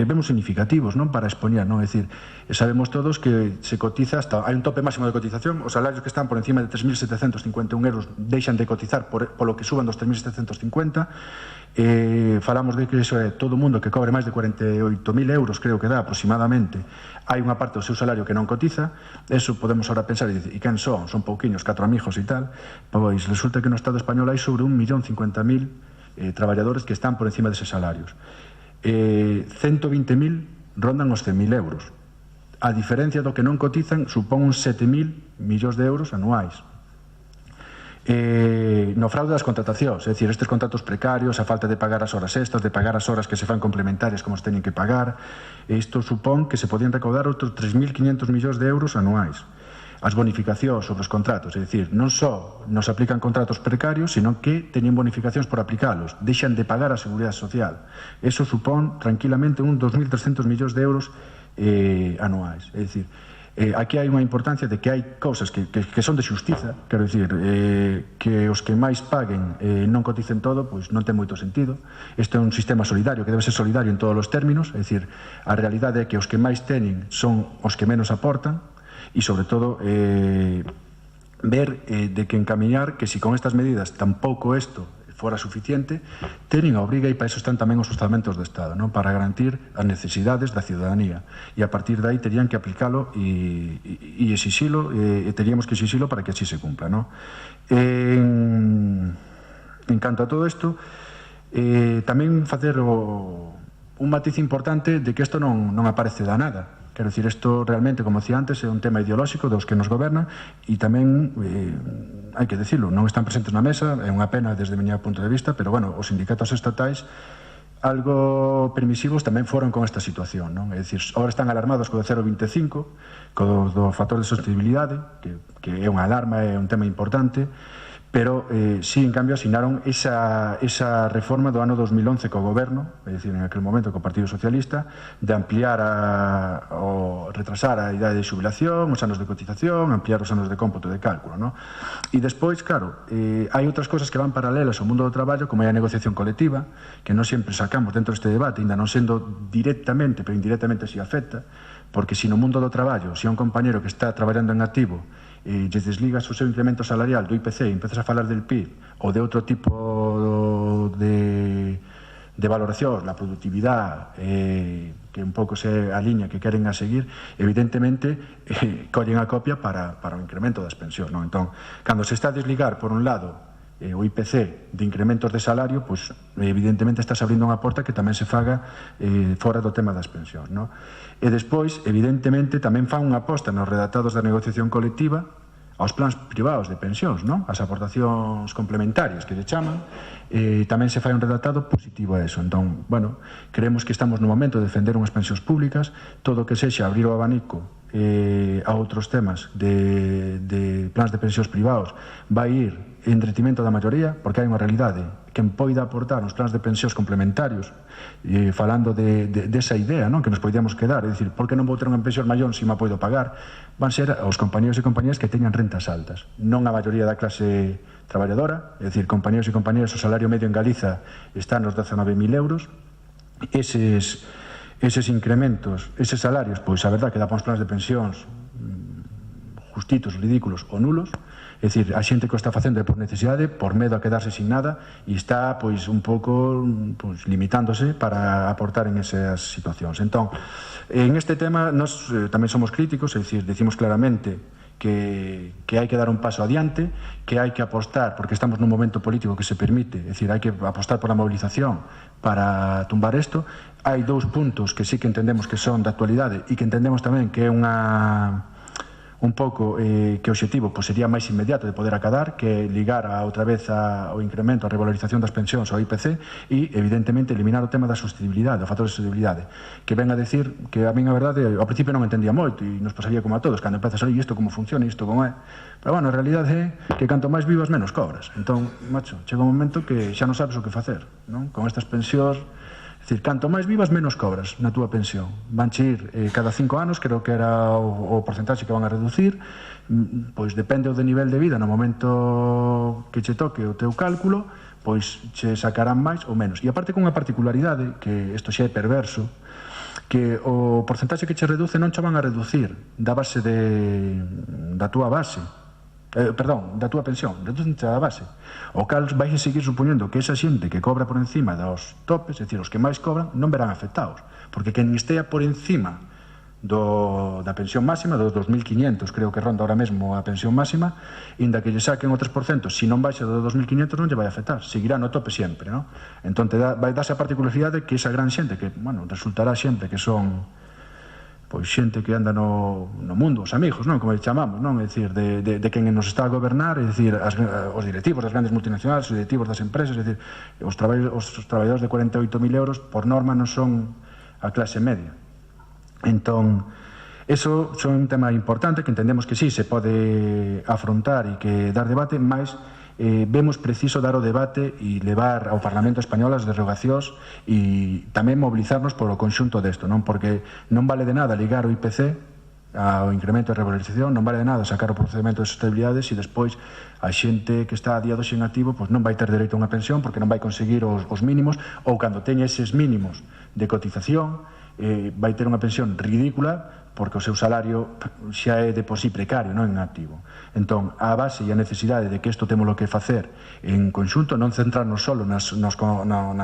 vemos significativos, non? Para expoñer, non? É dicir, sabemos todos que se cotiza hasta, hai un tope máximo de cotización, os salarios que están por encima de 3.751 euros deixan de cotizar polo que suban dos 3.750. Falamos de que iso é todo o mundo que cobre máis de 48.000 euros, creo que dá aproximadamente, hai unha parte do seu salario que non cotiza. Eso podemos ahora pensar e dicir, e quen son? Son pouquiños, 4 amigos e tal. Pois resulta que no Estado español hai sobre 1.050.000 traballadores que están por encima deses salarios. 120.000 rondan os 100.000 euros. A diferencia do que non cotizan supón uns 7.000 millóns de euros anuais. No fraude das contratacións, é dicir, estes contratos precarios, a falta de pagar as horas extras, de pagar as horas que se fan complementarias como se teñen que pagar, isto supón que se podían recaudar outros 3.500 millóns de euros anuais. As bonificacións sobre os contratos, é dicir, non só nos aplican contratos precarios, sino que teñen bonificacións por aplicalos, deixan de pagar a Seguridade Social. Eso supón tranquilamente un 2.300 millóns de euros anuais, é dicir, aquí hai unha importancia de que hai cousas que son de xustiza, quero dicir, que os que máis paguen non coticen todo, pois non ten moito sentido. Este é un sistema solidario, que debe ser solidario en todos os términos, é dicir, a realidade é que os que máis teñen son os que menos aportan, e sobre todo ver de que encamiñar que si con estas medidas tampouco isto fora suficiente, teñen a obriga, e para iso están tamén os orzamentos do Estado, non? Para garantir as necesidades da ciudadanía, e a partir de aí terían que aplicalo e exixilo, e teríamos que exixilo para que así se cumpla, non? En canto a todo isto, tamén facer un matiz importante de que isto non aparece da nada. Quero dicir, isto realmente, como decía antes, é un tema ideolóxico dos que nos gobernan, e tamén, hai que decirlo, non están presentes na mesa, é unha pena desde o meu punto de vista, pero, bueno, os sindicatos estatais algo permisivos tamén foron con esta situación, non? É dicir, ahora están alarmados co 0,25, co do factor de sostenibilidade, que é unha alarma, é un tema importante, pero sí, en cambio, asinaron esa reforma do ano 2011 co goberno, é dicir, en aquel momento co Partido Socialista, de ampliar ou retrasar a idade de xubilación, os anos de cotización, ampliar os anos de cómputo de cálculo, non? E despois, claro, hai outras cosas que van paralelas ao mundo do traballo, como é a negociación colectiva, que non sempre sacamos dentro deste debate, ainda non sendo directamente, pero indirectamente si afecta, porque se no mundo do traballo, se un compañero que está traballando en activo e lle desligas o seu incremento salarial do IPC e empezas a falar del PIB ou de outro tipo de valoración, la productividade, que un pouco se a liña que queren a seguir, evidentemente collen a copia para o incremento das pensións, non? Entón, cando se está a desligar por un lado o IPC de incrementos de salario, pois evidentemente estás abrindo unha porta que tamén se faga fora do tema das pensións, non? E despois, evidentemente, tamén fan unha aposta nos redactados da negociación colectiva aos plans privados de pensións, non? As aportacións complementarias que lle chaman, tamén se fai un redactado positivo a eso. Entón, bueno, creemos que estamos no momento de defender unhas pensións públicas, todo o que sexa abrir o abanico a outros temas de plans de pensións privados vai ir en detrimento da maioría, porque hai unha realidade que poida aportar uns plans de pensións complementarios, falando desa idea, non, que nos podíamos quedar, é dicir, por que non vou ter unha pensión maior se me podo pagar, van ser os compañeros e compañeras que teñan rentas altas, non a maioría da clase traballadora, é dicir, compañeros e compañeras, o salario medio en Galiza está nos 19.000 euros, eses incrementos, eses salarios, pois a verdad que dá para uns plans de pensións justitos, ridículos ou nulos. É dicir, a xente que o está facendo é por necesidade, por medo a quedarse sin nada, e está, pois, un pouco limitándose para aportar en esas situacións. Entón, en este tema, nós tamén somos críticos, é dicir, decimos claramente que hai que dar un paso adiante, que hai que apostar, porque estamos nun momento político que se permite, é dicir, hai que apostar por a movilización para tumbar isto. Hai dous puntos que sí que entendemos que son de actualidade e que entendemos tamén que é un pouco que o obxectivo sería máis inmediato de poder acadar, que ligar outra vez ao incremento, a revalorización das pensións ao IPC e, evidentemente, eliminar o tema da sostenibilidade, o factor de sostenibilidade, que ven a decir que a min a verdade, ao principio non entendía moito e nos pasaría como a todos, cando empezas a salir isto como funciona, isto como é, pero, bueno, a realidade é que canto máis vivas menos cobras. Entón, macho, chega un momento que xa non sabes o que facer, non? Con estas pensións. É dicir, canto máis vivas, menos cobras na túa pensión. Van ir cada 5 anos, creo que era o porcentaxe que van a reducir, pois depende do nivel de vida no momento que che toque o teu cálculo, pois che sacarán máis ou menos. E aparte con unha particularidade, que isto xa é perverso, que o porcentaxe que che reduce non che van a reducir da base da túa base, da túa pensión, reducente da base. O cal vai a seguir supoñendo que esa xente que cobra por encima dos topes, é dicir, os que máis cobran, non verán afectados, porque quen estea por encima da pensión máxima, dos 2.500, creo que ronda ahora mesmo a pensión máxima, inda que lle saquen o 3%, se non baixa do 2.500 non lle vai afectar, seguirá no tope sempre, non? Entón, vai darse a particularidade que esa gran xente, que, bueno, resultará xente que son pois xente que anda no mundo, os amigos, non, como chamamos, non, é dicir, de quen nos está a gobernar, é dicir, os directivos das grandes multinacionais, os directivos das empresas, é dicir, os traballadores de 48.000 euros, por norma, non son a clase media. Entón, eso son un tema importante que entendemos que sí se pode afrontar e que dar debate, mas vemos preciso dar o debate e levar ao Parlamento Español as derogacións e tamén mobilizarnos polo conxunto desto, non? Porque non vale de nada ligar o IPC ao incremento de revalorización, non vale de nada sacar o procedimento de sostenibilidade se despois a xente que está a día 2 en activo pois non vai ter dereito a unha pensión porque non vai conseguir os mínimos, ou cando teña eses mínimos de cotización vai ter unha pensión ridícula porque o seu salario xa é de por sí precario, non en activo. Entón, a base e a necesidade de que isto temos que facer en conxunto, non centrarnos solo na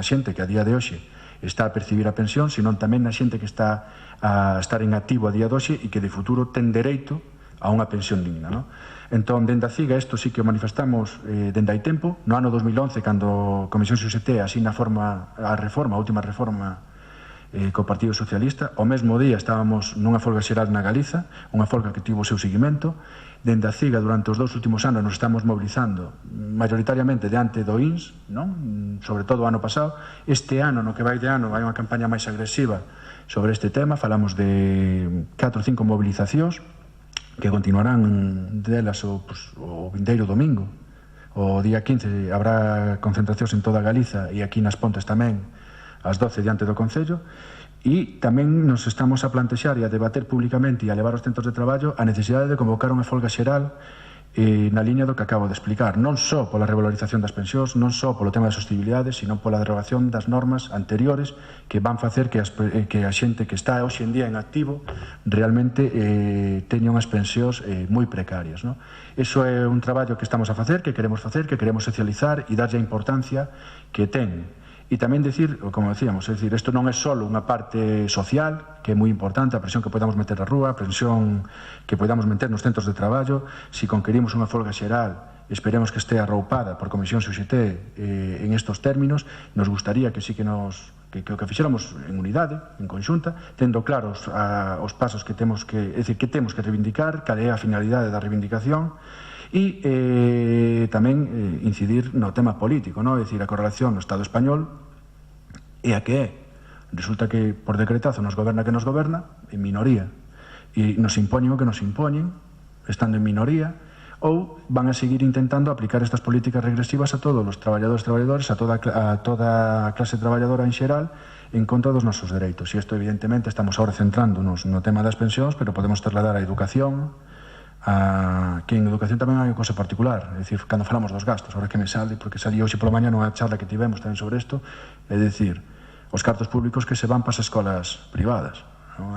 xente que a día de hoxe está a percibir a pensión, sino tamén na xente que está a estar en activo a día de hoxe e que de futuro ten dereito a unha pensión digna, non? Entón, dende a CIGA, isto sí que o manifestamos dende hai tempo. No ano 2011, cando a Comisión XVII asina a última reforma co Partido Socialista. O mesmo día estábamos nunha folga xeral na Galiza, unha folga que tivo o seu seguimento. Dende a CIGA, durante os 2 últimos anos, nos estamos mobilizando maioritariamente diante do INS, sobre todo o ano pasado. Este ano, no que vai de ano, hai unha campaña máis agresiva sobre este tema. Falamos de 4 ou 5 movilizacións que continuarán delas o vindeiro domingo. O día 15 habrá concentracións en toda Galiza e aquí nas Pontes tamén ás 12 diante do Concello. E tamén nos estamos a plantexar e a debater públicamente e a levar aos centros de traballo a necesidade de convocar unha folga xeral na liña do que acabo de explicar, non só pola revalorización das pensións, non só polo tema da sostibilidade, sino pola derogación das normas anteriores que van facer que a xente que está hoxe en día en activo realmente teña unhas pensións moi precarias. Iso é un traballo que estamos a facer, que queremos socializar e darlle a importancia que ten. E tamén decir, como decíamos, isto non é só unha parte social, que é moi importante, a presión que podamos meter na rúa, a presión que podamos meter nos centros de traballo. Se conquerimos unha folga xeral, esperemos que estea arroupada por Comisión UGT en estos términos. Nos gustaría que sí que o que fixéramos en unidade, en conxunta, tendo claros os pasos que temos que reivindicar, cal é a finalidade da reivindicación. E tamén incidir no tema político, é dicir, a correlación no Estado español é a que é. Resulta que por decretazo nos goberna que nos goberna en minoría e nos impoñen o que nos impoñen estando en minoría, ou van a seguir intentando aplicar estas políticas regresivas a todos os traballadores, a toda a clase traballadora en xeral, en contra dos nosos dereitos. E isto, evidentemente, estamos agora centrándonos no tema das pensións, pero podemos trasladar a educación, que en educación tamén hai unha cosa particular, é dicir, cando falamos dos gastos, agora que me sale, porque salí hoxe pola mañá nunha charla que tivemos tamén sobre isto, é dicir, os cartos públicos que se van para as escolas privadas,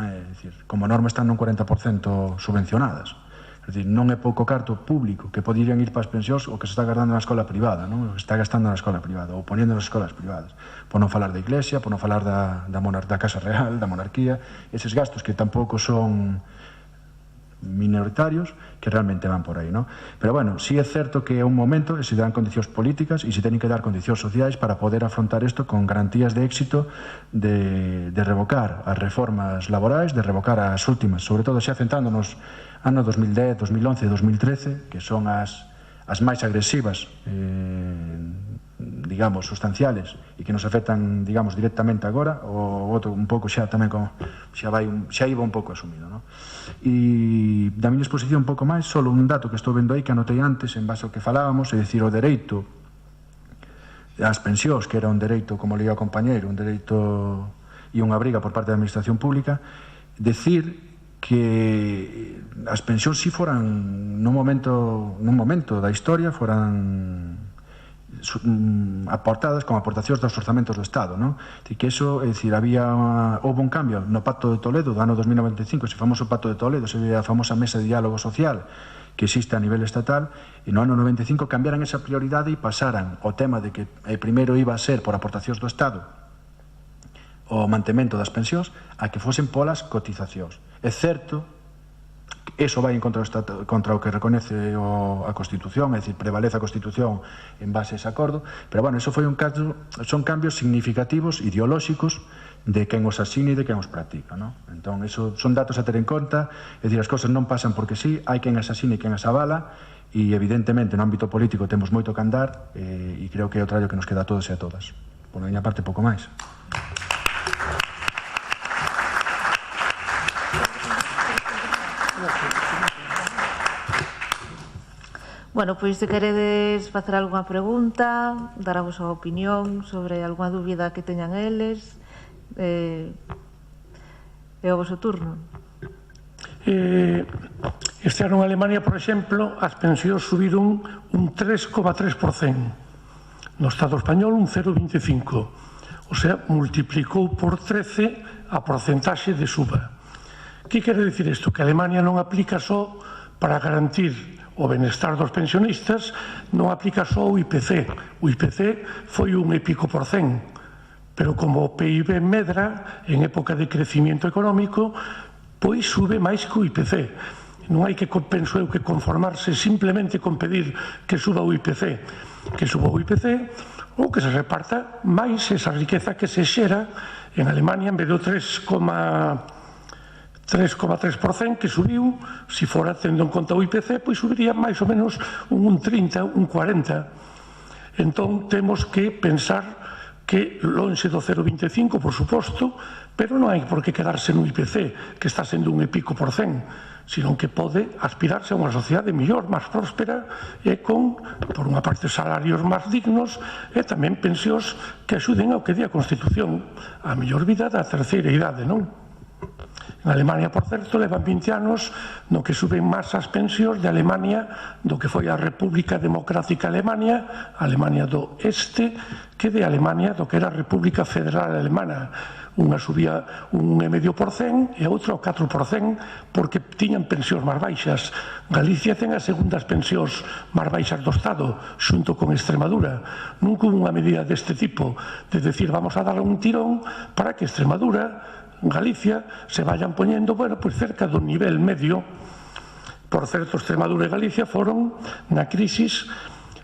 é dicir, como norma están nun 40% subvencionadas, é dicir, non é pouco carto público que poderían ir para as pensións o que se está gastando na escola privada, o que se está gastando na escola privada, ou poniendo nas escolas privadas, por non falar da Iglesia, por non falar da Casa Real, da monarquía, eses gastos que tampouco son minoritarios, que realmente van por aí, Pero bueno, sí é certo que é un momento e se dan condicións políticas e se teñen que dar condicións sociais para poder afrontar isto con garantías de éxito de revocar as reformas laborais, de revocar as últimas, sobre todo xa centrándonos ano 2010, 2011 e 2013, que son as máis agresivas, digamos, sustanciales e que nos afectan, digamos, directamente agora, o outro un pouco xa tamén xa iba un pouco asumido, E da miña exposición un pouco máis, só un dato que estou vendo aí que anotei antes en base ao que falábamos, é dicir, o dereito ás pensións, que era un dereito, como leía o compañeiro, un dereito e unha obriga por parte da administración pública, decir que as pensións si foran nun momento da historia foran aportadas como aportacións dos orzamentos do Estado, que eso, é dicir, houve un cambio no Pacto de Toledo do ano 2095, ese famoso Pacto de Toledo, a famosa mesa de diálogo social que existe a nivel estatal, e no ano 95 cambiaran esa prioridade e pasaran o tema de que primeiro iba a ser por aportacións do Estado o mantemento das pensións a que fosen polas cotizacións. É certo, eso vai en contra o que recoñece a Constitución, é dicir, prevalece a Constitución en base a ese acordo, pero bueno, eso foi son cambios significativos, ideolóxicos, de quen os asine e de quen os practica, Entón, eso son datos a ter en conta, é dicir, as cousas non pasan porque sí, hai quen as asine e quen as avala, e evidentemente no ámbito político temos moito que andar, e creo que é o traballo que nos queda a todos e a todas. Por a miña parte, pouco máis. Bueno, pois se queredes facer algunha pregunta, dar a vosa opinión sobre algunha dúbida que teñan eles, é o voso turno. Este ano en Alemania, por exemplo, as pensións subiron un 3,3%. No Estado español un 0,25%. O sea, multiplicou por 13 a porcentaxe de suba. Que quere dicir isto? Que Alemania non aplica só para garantir o benestar dos pensionistas, non aplica só o IPC. O IPC foi 1,5%, pero como o PIB medra en época de crecimiento económico, pois sube máis que o IPC. Non hai que, penso eu, que conformarse simplemente con pedir que suba o IPC. Que suba o IPC, ou que se reparta máis esa riqueza que se xera en Alemania en vez do 3,3% que subiu, se fora tendo en conta o IPC, pois subiría máis ou menos un 30, un 40. Entón temos que pensar que lonxe do 0,25, por suposto, pero non hai por que quedarse no IPC, que está sendo un e pico por cen, sino que pode aspirarse a unha sociedade mellor, máis próspera, e con, por unha parte, salarios máis dignos e tamén pensións que axuden ao que di a Constitución, a mellor vida da terceira idade, non? En Alemania, por certo, levan 20 anos no que suben máis as pensións de Alemania do que foi a República Democrática Alemania, Alemania do Este, que de Alemania do que era a República Federal Alemana. Unha subía un 1,5% e a outra o 4% porque tiñan pensións máis baixas. Galicia ten as segundas pensións máis baixas do Estado, xunto con Extremadura. Nunca hubo unha medida deste tipo, de decir, vamos a dar un tirón para que Extremadura, Galicia, se vayan poñendo, bueno, pois cerca do nivel medio. Por certo, Extremadura e Galicia foron na crisis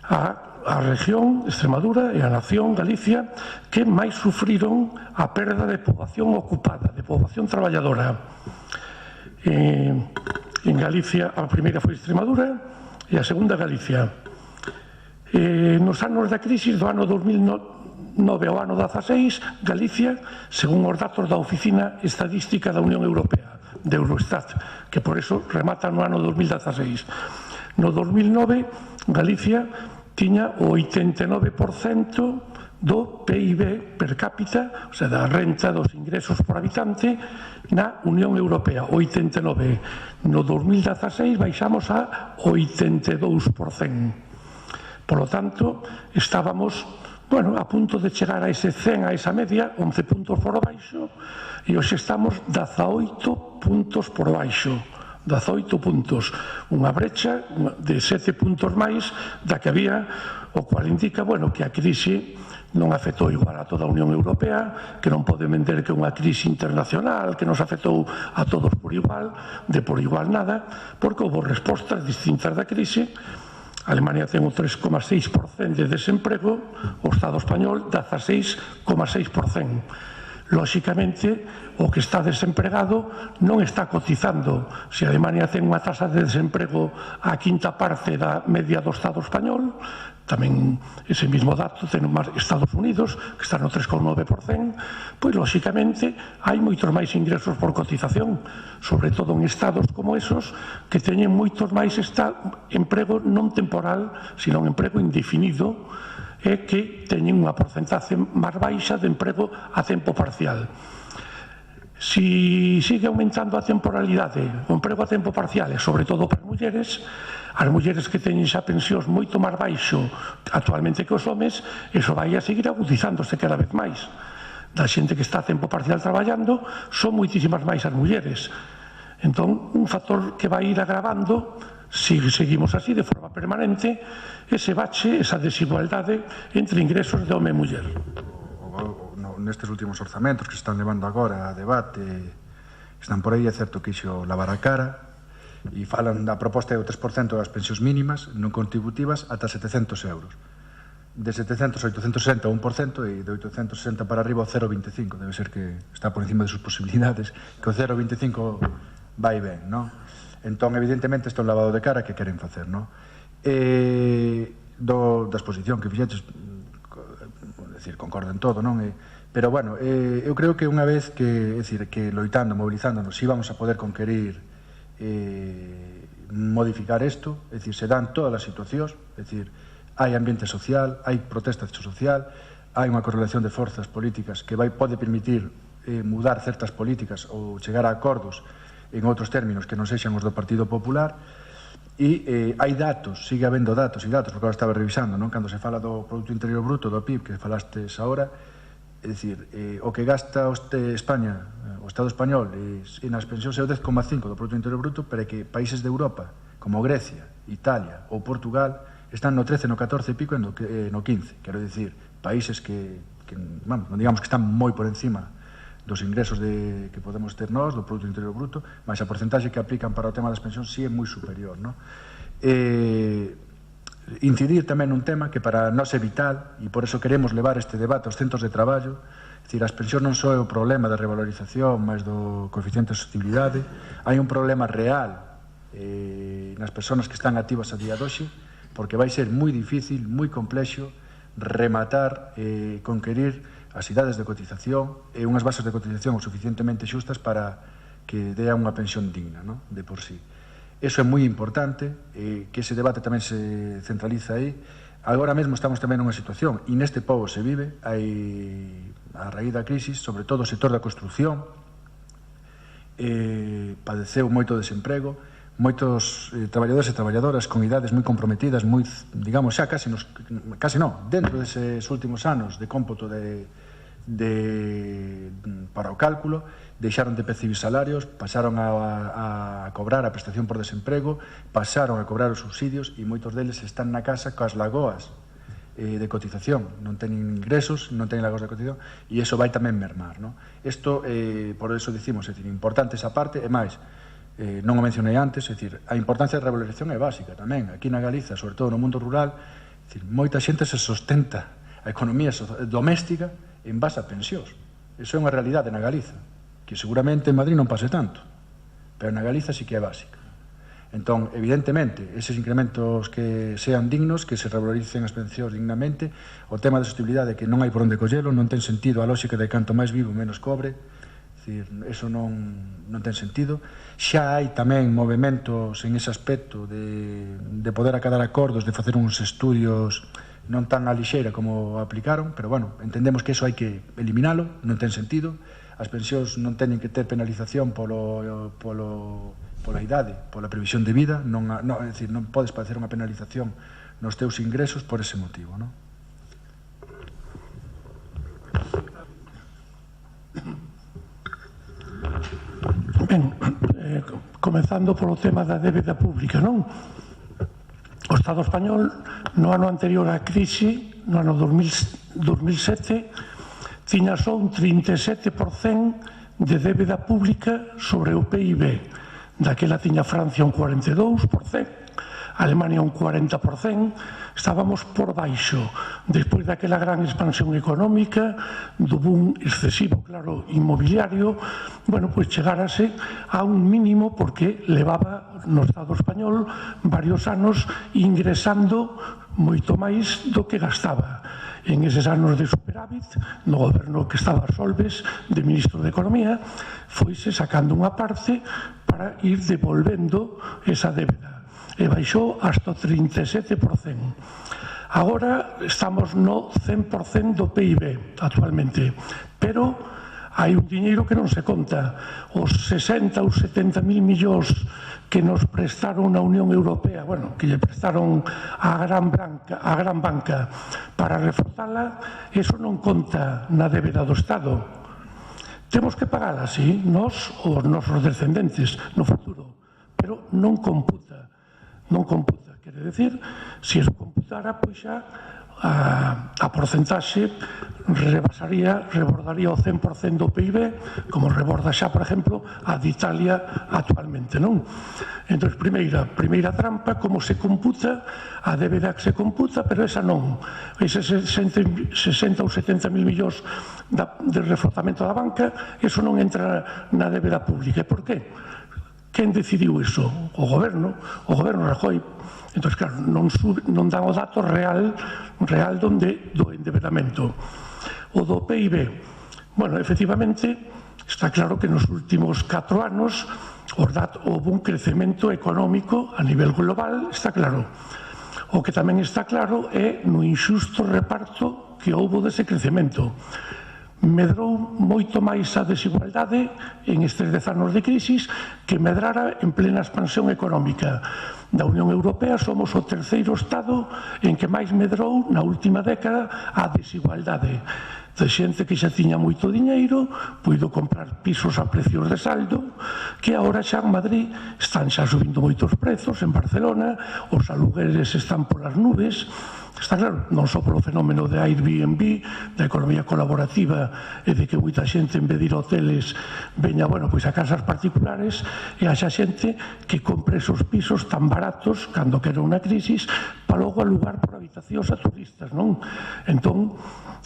a región, Extremadura e a nación Galicia, que máis sufriron a perda de poboación ocupada, de poboación traballadora. En Galicia, a primeira foi Extremadura e a segunda Galicia. Nos anos da crisis do ano 2009 ao ano 16, Galicia, según os datos da Oficina Estadística da Unión Europea, de Eurostat, que por eso remata no ano 2016. No 2009, Galicia tiña o 89% do PIB per cápita, o sea, da renta dos ingresos por habitante na Unión Europea, 89. No 2016 baixamos a 82%. Por lo tanto, estábamos, bueno, a punto de chegar a ese 100, a esa media, 11 puntos por baixo, e hoxe estamos 18 puntos por baixo. 18 puntos, unha brecha de 7 puntos máis da que había, o cual indica, bueno, que a crise non afectou igual a toda a Unión Europea, que non pode vender que é unha crise internacional, que nos afectou a todos por igual, de por igual nada, porque houve respostas distintas da crise. A Alemania ten un 3,6% de desemprego, o Estado español 16,6%. Lóxicamente, o que está desempregado non está cotizando. Se a Alemania ten unha tasa de desemprego a quinta parte da media do Estado español, tamén ese mismo dato ten Estados Unidos, que está no 3,9%, pois lóxicamente hai moitos máis ingresos por cotización, sobre todo en estados como esos, que teñen moitos máis emprego non temporal, sino emprego indefinido, e que teñen unha porcentaxe máis baixa de emprego a tempo parcial. Si sigue aumentando a temporalidade, o emprego a tempo parcial, e sobre todo para as mulleres que teñen xa pensións moito máis baixo actualmente que os homes, iso vai a seguir agudizándose cada vez máis. Da xente que está a tempo parcial traballando, son moitísimas máis as mulleres. Entón, un factor que vai ir agravando, se seguimos así de forma permanente, ese bache, esa desigualdade entre ingresos de home e muller. Nestes últimos orzamentos que se están levando agora a debate, están por aí, é certo que iso lavar a cara, e falan da proposta do 3% das pensións mínimas non contributivas ata 700 euros. De 700 a 860 1%, e de 860 para arriba o 0,25, debe ser que está por encima de sus posibilidades, que o 0,25 vai ben, non? Entón, evidentemente, isto é un lavado de cara que queren facer, non? Da exposición que fixetes, decir, concordo en todo, non? Pero, bueno, eu creo que unha vez que, é dicir, que loitando, mobilizándonos, si vamos a poder conquerir modificar isto, é dicir, se dan todas as situacións, é dicir, hai ambiente social, hai protesta social, hai unha correlación de forzas políticas que pode permitir mudar certas políticas ou chegar a acordos en outros términos que non sexan os do Partido Popular, e hai datos, sigue habendo datos e datos, porque agora estaba revisando, non? Cando se fala do Produto Interior Bruto, do PIB, que falastes agora, é dicir, o que gasta España, o Estado español, e nas pensións é o 10,5 do Produto Interior Bruto, pero é que países de Europa, como Grecia, Italia ou Portugal, están no 13, no 14 e pico e no 15. Quero dicir, países que non digamos que están moi por encima dos ingresos que podemos ter nós, do Produto Interior Bruto, mas a porcentaxe que aplican para o tema das pensións si é moi superior, non? incidir tamén nun tema que para nós é vital, e por eso queremos levar este debate aos centros de traballo. É dicir, as pensións non só é o problema da revalorización, máis do coeficiente de sostenibilidade, hai un problema real nas persoas que están activas a día de hoxe, porque vai ser moi difícil, moi complexo, rematar, conquerir as idades de cotización e unhas bases de cotización o suficientemente xustas para que dea unha pensión digna, ¿no?, de por sí. Eso é moi importante, que ese debate tamén se centraliza aí. Agora mesmo estamos tamén nunha situación, e neste pobo se vive, hai, a raíz da crisis, sobre todo o sector da construción, padeceu moito desemprego, moitos traballadores e traballadoras con idades moi comprometidas, moi, digamos, xa casi non, dentro deses últimos anos de cómputo para o cálculo, deixaron de percibir salarios, pasaron a cobrar a prestación por desemprego, pasaron a cobrar os subsidios e moitos deles están na casa coas lagoas de cotización, non teñen ingresos, non teñen lagoas de cotización, e iso vai tamén mermar, non? Isto, por eso dicimos, é importante esa parte, e máis, non o mencionei antes, é dicir, a importancia da revalorización é básica tamén. Aquí na Galiza, sobre todo no mundo rural, é dicir, moita xente se sustenta a economía doméstica en base a pensións. Iso é unha realidade na Galiza, que seguramente en Madrid non pase tanto, pero na Galiza sí que é básica. Entón, evidentemente, eses incrementos que sean dignos, que se revaloricen as pensións dignamente, o tema de sostenibilidade que non hai por onde collelo, non ten sentido a lógica de canto máis vivo, menos cobre, eso non ten sentido. Xa hai tamén movementos en ese aspecto de poder acadar acordos, de facer uns estudios non tan a lixeira como aplicaron, pero bueno, entendemos que eso hai que eliminalo, non ten sentido. As pensións non teñen que ter penalización pola idade, pola previsión de vida, é dicir, non podes padecer unha penalización nos teus ingresos por ese motivo, non? Ben, comenzando polo tema da débeda pública, non? O Estado español, no ano anterior á crise, no ano 2007, tiña só un 37% de débeda pública sobre o PIB. Daquela tiña Francia un 42%, Alemania un 40%, estábamos por baixo. Despois daquela gran expansión económica, do boom excesivo, claro, inmobiliario, bueno, pois chegárase a un mínimo porque levaba no Estado español varios anos ingresando moito máis do que gastaba. En eses anos de superávit, no goberno que estaba Solbes, de ministro de Economía, foise sacando unha parte para ir devolvendo esa débeda. E baixou hasta o 37%. Agora estamos no 100% do PIB actualmente, pero hai un diñeiro que non se conta. Os 60 ou 70.000 millóns que nos prestaron na Unión Europea, bueno, que lle prestaron a gran banca para reforzala, eso non conta na débeda do Estado. Temos que pagala, sí, nós ou os nosos descendentes no futuro, pero non computa. Non computa, quere decir, se eso computara, pois xa a porcentaxe rebordaría o 100% do PIB, como reborda xa, por exemplo, a de Italia actualmente, non? Entón, primeira trampa, como se computa, a débeda que se computa, pero esa non. Ese 60 ou 70.000 millóns de reforzamento da banca, eso non entra na débeda pública. E por qué? Quen decidiu iso? O goberno Rajoy. Entón, claro, non dan o dato real do endebedamento. O do PIB, bueno, efectivamente, está claro que nos últimos 4 anos houve un crecemento económico a nivel global, está claro. O que tamén está claro é no injusto reparto que houve dese crecemento. Medrou moito máis a desigualdade en estes 10 anos de crisis que medrara en plena expansión económica. Da Unión Europea somos o terceiro Estado en que máis medrou na última década a desigualdade. De xente que xa tiña moito diñeiro, puido comprar pisos a precios de saldo, que agora xa en Madrid están xa subindo moitos prezos, en Barcelona, os alugueres están polas nubes. Está claro, non só polo fenómeno de Airbnb, da economía colaborativa e de que moita xente, en vez de ir a hoteles, veña, bueno, pois a casas particulares, e haxa xente que compre esos pisos tan baratos, cando quera unha crisis, para logo alugar por habitacións a turistas, non? Entón,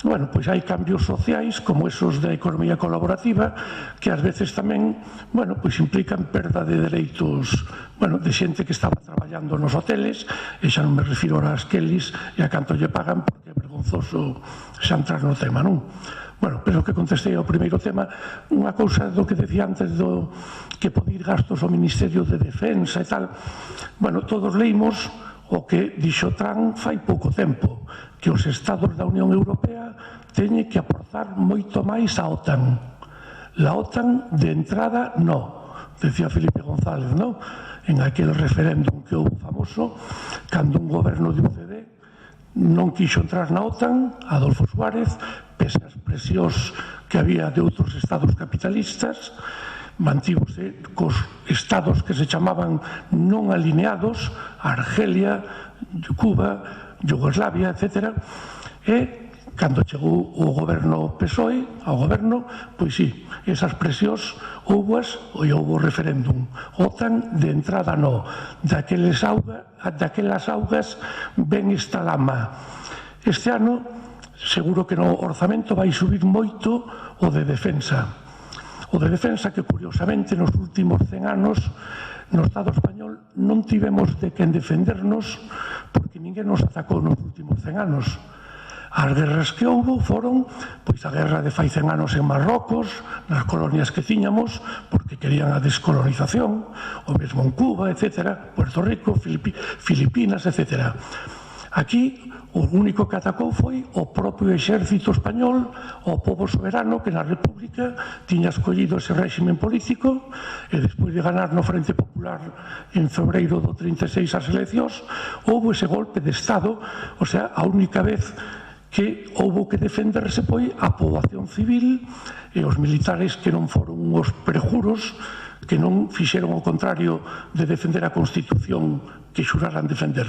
bueno, pois hai cambios sociais como esos da economía colaborativa que ás veces tamén, bueno, pois implican perda de dereitos, bueno, de xente que estaba traballando nos hoteles, e xa non me refiro ás Kellys e a canto lle pagan, porque é vergonzoso xa entrar no tema, non? Bueno, pero que contestei ao primeiro tema, unha cousa do que decía antes do que pode ir gastos ao Ministerio de Defensa e tal. Bueno, todos leímos o que dixo Trump fai pouco tempo, que os estados da Unión Europea teñen que aportar moito máis á OTAN. La OTAN de entrada, no, decía Felipe González, no? En aquel referéndum que houve famoso, cando un goberno de UCD non quixo entrar na OTAN, Adolfo Suárez, pese ás presións que había de outros estados capitalistas, mantívose cos estados que se chamaban non alineados, Argelia, Cuba, Yugoslavia, etc. E cando chegou o goberno PSOE ao goberno, pois sí, esas presións houboas e houbo referéndum. OTAN de entrada no, daquelas augas ven esta lama. Este ano seguro que no orzamento vai subir moito o de defensa. O de defensa que, curiosamente, nos últimos 100 anos no Estado español non tivemos de quen defendernos porque ninguén nos atacou nos últimos 100 anos. As guerras que houbo foron pois a guerra de fai 100 anos en Marrocos, nas colonias que tiñamos, porque querían a descolonización, o mesmo en Cuba, etc., Puerto Rico, Filipinas, etc. Aquí o único que atacou foi o propio exército español, o pobo soberano que na República tiña escollido ese réximen político, e despois de ganar no Frente Popular en febreiro do 36 as eleccións, houve ese golpe de Estado. O sea, a única vez que houve que defenderse foi a poboación civil e os militares que non foron os prejuros, que non fixeron o contrario de defender a Constitución que xuraran defender.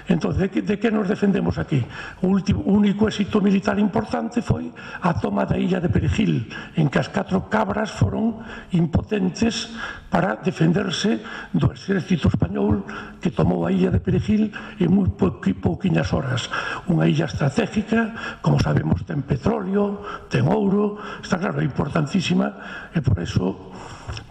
Entón, de que nos defendemos aquí? O único éxito militar importante foi a toma da illa de Perejil, en que as 4 cabras foron impotentes para defenderse do exército español que tomou a illa de Perejil en moi pouquiñas horas. Unha illa estratégica, como sabemos, ten petróleo, ten ouro, está claro, é importantísima, e por eso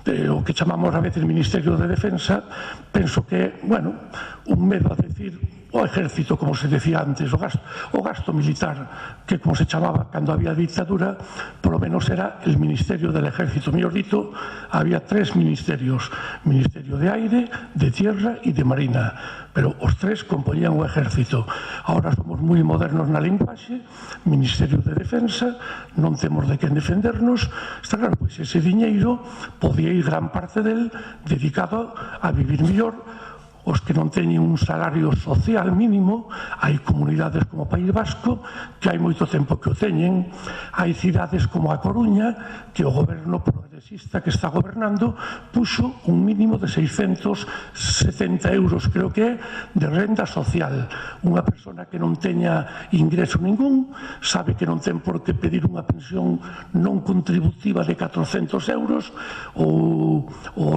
o que chamamos a veces Ministerio de Defensa, penso que, bueno, un medo a decir o exército, como se decía antes, o gasto militar, que como se chamaba cando había dictadura, polo menos era el Ministerio del Ejército. Mellor dito, había 3 ministerios: Ministerio de Aire, de Tierra e de Marina, pero os 3 compoñían o exército. Ahora somos moi modernos na linguaxe, Ministerio de Defensa, non temos de quen defendernos. Está claro, pois ese diñeiro podía ir gran parte del dedicado a vivir mellor. Os que non teñen un salario social mínimo, hai comunidades como o País Vasco que hai moito tempo que o teñen, hai cidades como a Coruña que o goberno progresista que está gobernando puxo un mínimo de 670 euros, creo que é, de renda social. Unha persona que non teña ingreso ningún sabe que non ten por que pedir unha pensión non contributiva de 400 euros ou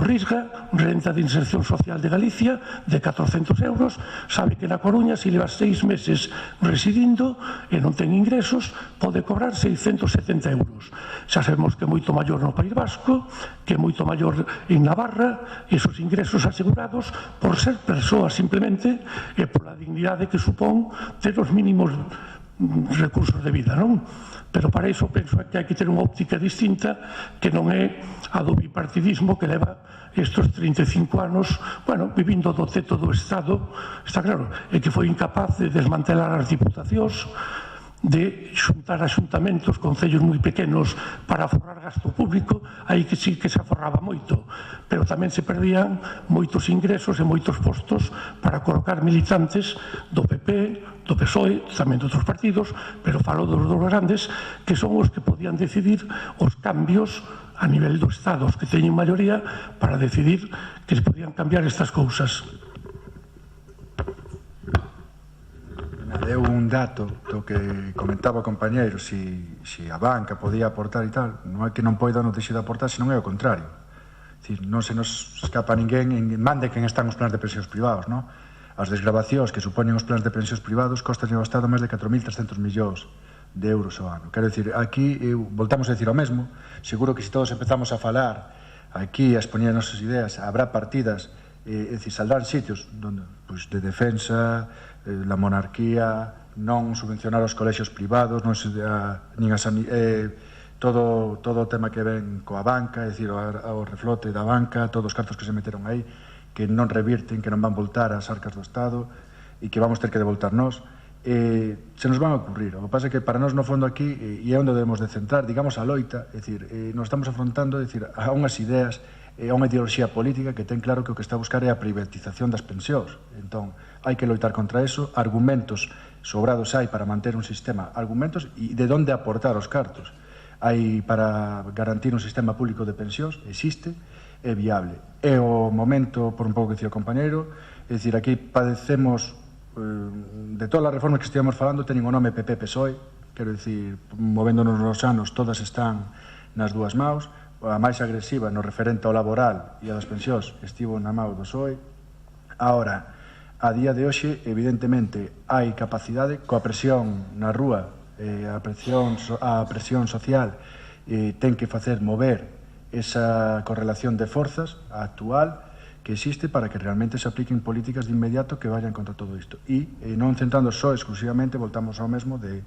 RISGA, Renta de Inserción Social de Galicia, de 400 euros, sabe que na Coruña, se leva 6 meses residindo e non ten ingresos, pode cobrar 670 euros. Xa sabemos que é moito maior no País Vasco, que é moito maior en Navarra, esos ingresos asegurados por ser persoas simplemente e pola dignidade que supón ter os mínimos recursos de vida, non? Pero para iso penso que hai que ter unha óptica distinta, que non é a do bipartidismo que leva estes 35 anos, bueno, vivindo do teto do Estado, está claro, e que foi incapaz de desmantelar as diputacións, de xuntar axuntamentos, concellos moi pequenos para aforrar gasto público. Aí que sí que se aforraba moito, pero tamén se perdían moitos ingresos e moitos postos para colocar militantes do PP, do PSOE, tamén de outros partidos, pero falo dos grandes, que son os que podían decidir os cambios a nivel do Estado, os que teñen maioría para decidir que se podían cambiar estas cousas. Deu un dato do que comentaba o compañeiro, si a banca podía aportar e tal. Non é que non poida non deixe de aportar, senón é o contrario. Non se nos escapa ninguén, mande quen están os planes de pensións privados, non? As desgravacións que supoñen os plans de pensións privados costan ao Estado máis de 4.300 millóns de euros ao ano. Quero dicir, aquí voltamos a decir o mesmo. Seguro que se todos empezamos a falar aquí, a expoñer as nosas ideas, habrá partidas, é dicir, saldrán sitios donde, pues, de defensa, la monarquía, non subvencionar os colexios privados, non nin a todo o tema que ven coa banca, é dicir, o reflote da banca, todos os cartos que se meteron aí, que non revirten, que non van voltar ás arcas do Estado e que vamos ter que devoltar nós, se nos van a ocurrir. O que pasa é que para nós, no fondo, aquí, e é onde debemos de centrar, digamos, a loita, é dicir, nos estamos afrontando, é dicir, a unhas ideas, a unha ideoloxía política que ten claro que o que está a buscar é a privatización das pensións. Entón, hai que loitar contra eso, argumentos sobrados hai para manter un sistema, argumentos e de onde aportar os cartos. Hai para garantir un sistema público de pensións, existe, é viable. É o momento, por un pouco que dicía o compañeiro, é dicir, aquí padecemos de todas as reformas que estivemos falando, teñen o nome PP-PSOE, quero dicir, movéndonos nos anos, todas están nas dúas maus, a máis agresiva no referente ao laboral e das pensións estivo na mau do PSOE. Ahora, a día de hoxe, evidentemente, hai capacidade, coa presión na rúa, a presión social ten que facer mover esa correlación de forzas actual que existe para que realmente se apliquen políticas de inmediato que vayan contra todo isto. E non centrando só exclusivamente, voltamos ao mesmo de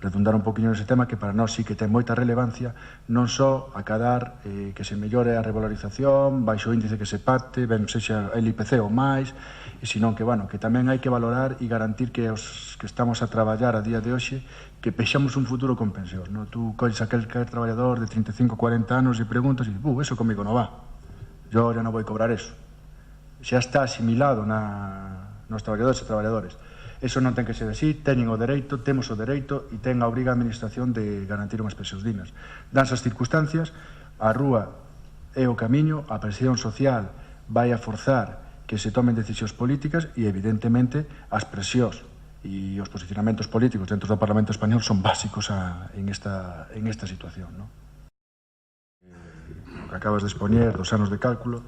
redundar un poquinho nese tema que para nós sí que ten moita relevancia, non só acadar que se mellore a revalorización, baixo o índice que se pacte, ben sexa el IPC ou máis, e senón que, bueno, que tamén hai que valorar e garantir que os que estamos a traballar a día de hoxe que pexamos un futuro con pensións, non? Tú colles aquel traballador de 35, 40 anos e preguntas e eso comigo non va, yo ya non vou cobrar eso. Xa está asimilado nos traballadores e traballadores. Eso non ten que ser así, teñen o dereito, temos o dereito e ten a obriga a administración de garantir unhas pensións dignas. Danse as circunstancias, a rúa é o camiño, a presión social vai a forzar que se tomen decisións políticas e, evidentemente, as presións e os posicionamentos políticos dentro do Parlamento Español son básicos en esta situación, non? O que acabas de expoñer dos anos de cálculo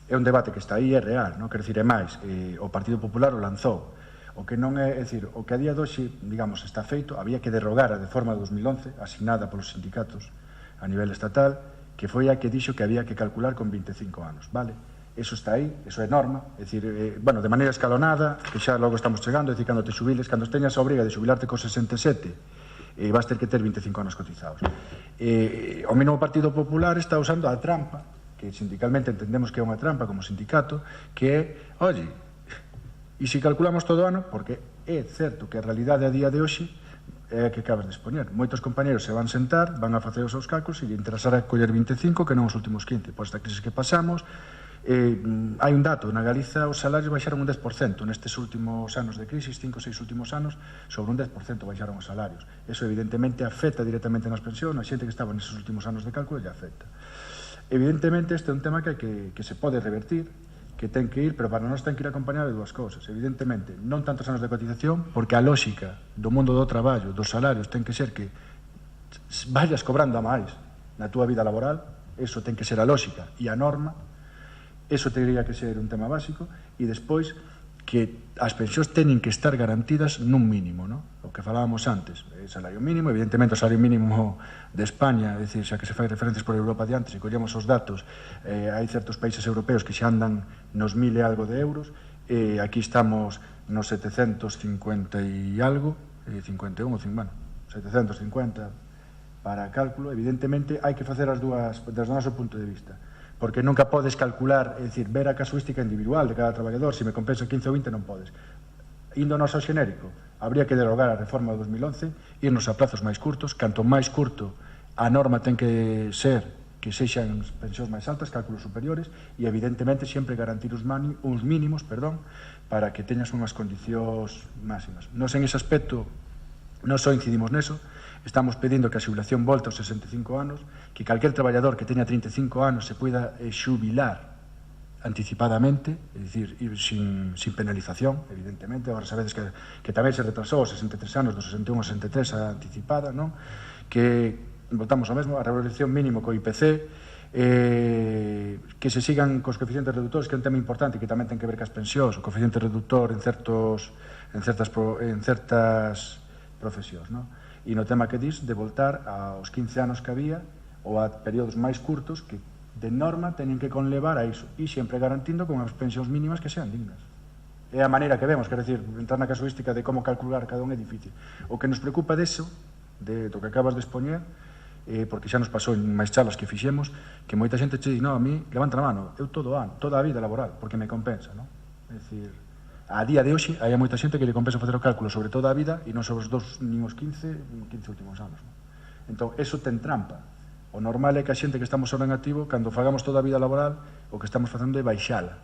é un debate que está aí, é real, non? Quer dicir, é máis, o Partido Popular o lanzou. O que non é dicir, o que a día de hoxe, digamos, está feito, había que derrogar a reforma de 2011, asignada polos sindicatos a nivel estatal, que foi a que dixo que había que calcular con 25 anos, vale? Eso está aí, eso é norma, é dicir, bueno, de maneira escalonada, que xa logo estamos chegando, é dicir, cando te xubiles, cando teñas a obriga de xubilarte con 67, vas ter que ter 25 anos cotizados. O mesmo Partido Popular está usando a trampa, que sindicalmente entendemos que é unha trampa como sindicato, que é, oye, e se calculamos todo o ano, porque é certo que a realidade a día de hoxe é a que acabas de expoñer. Moitos compañeros se van sentar, van a facer os seus cálculos e lle interesará coller 25 que non os últimos 15. Pois esta crisis que pasamos, hai un dato, na Galiza os salarios baixaron un 10% nestes últimos anos de crisis, 5 ou 6 últimos anos, sobre un 10% baixaron os salarios. Eso evidentemente afecta directamente nas pensións, a xente que estaba neses últimos anos de cálculo lle afecta. Evidentemente, este é un tema que se pode revertir, que ten que ir, pero para nós ten que ir acompañado de dúas cousas. Evidentemente, non tantos anos de cotización, porque a lógica do mundo do traballo, dos salarios, ten que ser que vayas cobrando a máis na túa vida laboral, eso ten que ser a lógica e a norma, eso teria que ser un tema básico, e despois que as pensións teñen que estar garantidas nun mínimo, non? O que falábamos antes, o salario mínimo, evidentemente o salario mínimo de España, é dicir, xa que se fai referencias por Europa de antes, se collemos os datos, hai certos países europeos que xa andan nos 1000 e algo de euros, aquí estamos nos 750 e algo, 51, bueno, 750 para cálculo, evidentemente hai que facer as dúas, desde o noso punto de vista, porque nunca podes calcular, é dicir, ver a casuística individual de cada traballador, se me compensa 15 ou 20 non podes. Índonos ao xenérico, habría que derogar a reforma de 2011, irnos a plazos máis curtos, canto máis curto a norma ten que ser que sexan pensións máis altas, cálculos superiores, e evidentemente sempre garantir uns mínimos, para que teñas unhas condicións máximas. Nos en ese aspecto, non só incidimos neso, estamos pedindo que a xubilación volte aos 65 anos, que calquer traballador que teña 35 anos se poida xubilar anticipadamente, é dicir, sin penalización, evidentemente. Agora sabedes que tamén se retrasou aos 63 anos, dos 61 aos 63 a anticipada, non? Que voltamos ao mesmo, a revalorización mínimo co IPC, que se sigan cos coeficientes reductores, que é un tema importante que tamén ten que ver cas pensións, o coeficiente reductor en certas profesións, non? E no tema que dis de voltar aos 15 anos que había ou a períodos máis curtos que de norma teñen que conlevar a iso e sempre garantindo con as pensións mínimas que sean dignas. É a maneira que vemos, quer decir, entrar na casuística de como calcular cada un é difícil. O que nos preocupa deso, do que acabas de expoñer, porque xa nos pasou en máis charlas que fixemos, que moita xente che di, no, a mí, levanta a mano, eu todo ano, toda a vida laboral, porque me compensa, non? É dicir, a día de hoxe hai moita xente que lle compensa facer o cálculo sobre toda a vida e non sobre os nin os 15 últimos anos, non? Entón, eso ten trampa. O normal é que a xente que estamos ahora en activo, cando fagamos toda a vida laboral, o que estamos facendo é baixala.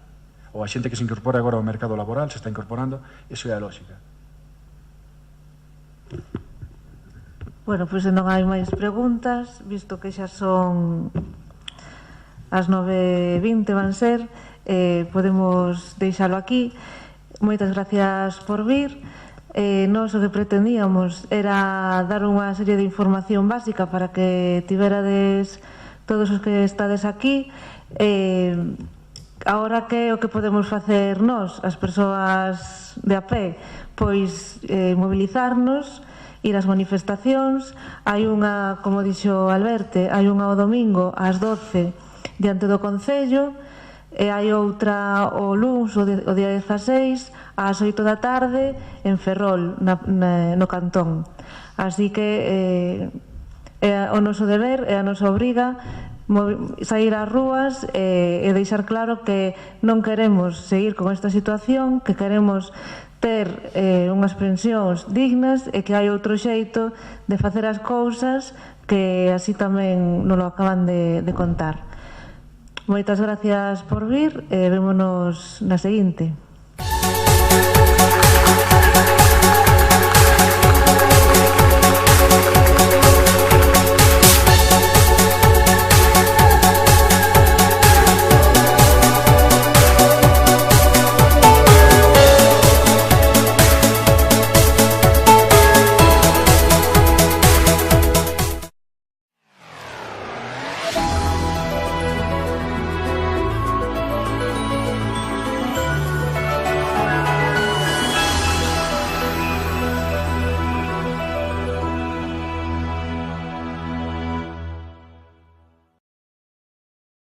Ou a xente que se incorpora agora ao mercado laboral, se está incorporando, eso é a lógica. Bueno, pois non hai máis preguntas, visto que xa son as 9:20 van ser, podemos deixalo aquí. Moitas gracias por vir. Nós o que pretendíamos era dar unha serie de información básica para que tiverades todos os que estades aquí. Agora que o que podemos facer nós, as persoas de a pé, pois mobilizarnos, ir ás manifestacións. Hai unha, como dixo Alberte, hai unha o domingo ás 12 diante do Concello e hai outra o luns o día 16 ás 8 da tarde en Ferrol, no Cantón. Así que é o noso deber, é a nosa obriga sair ás rúas e deixar claro que non queremos seguir con esta situación, que queremos ter unhas pensións dignas e que hai outro xeito de facer as cousas que así tamén nos lo acaban de contar. Moitas gracias por vir e vémonos na seguinte.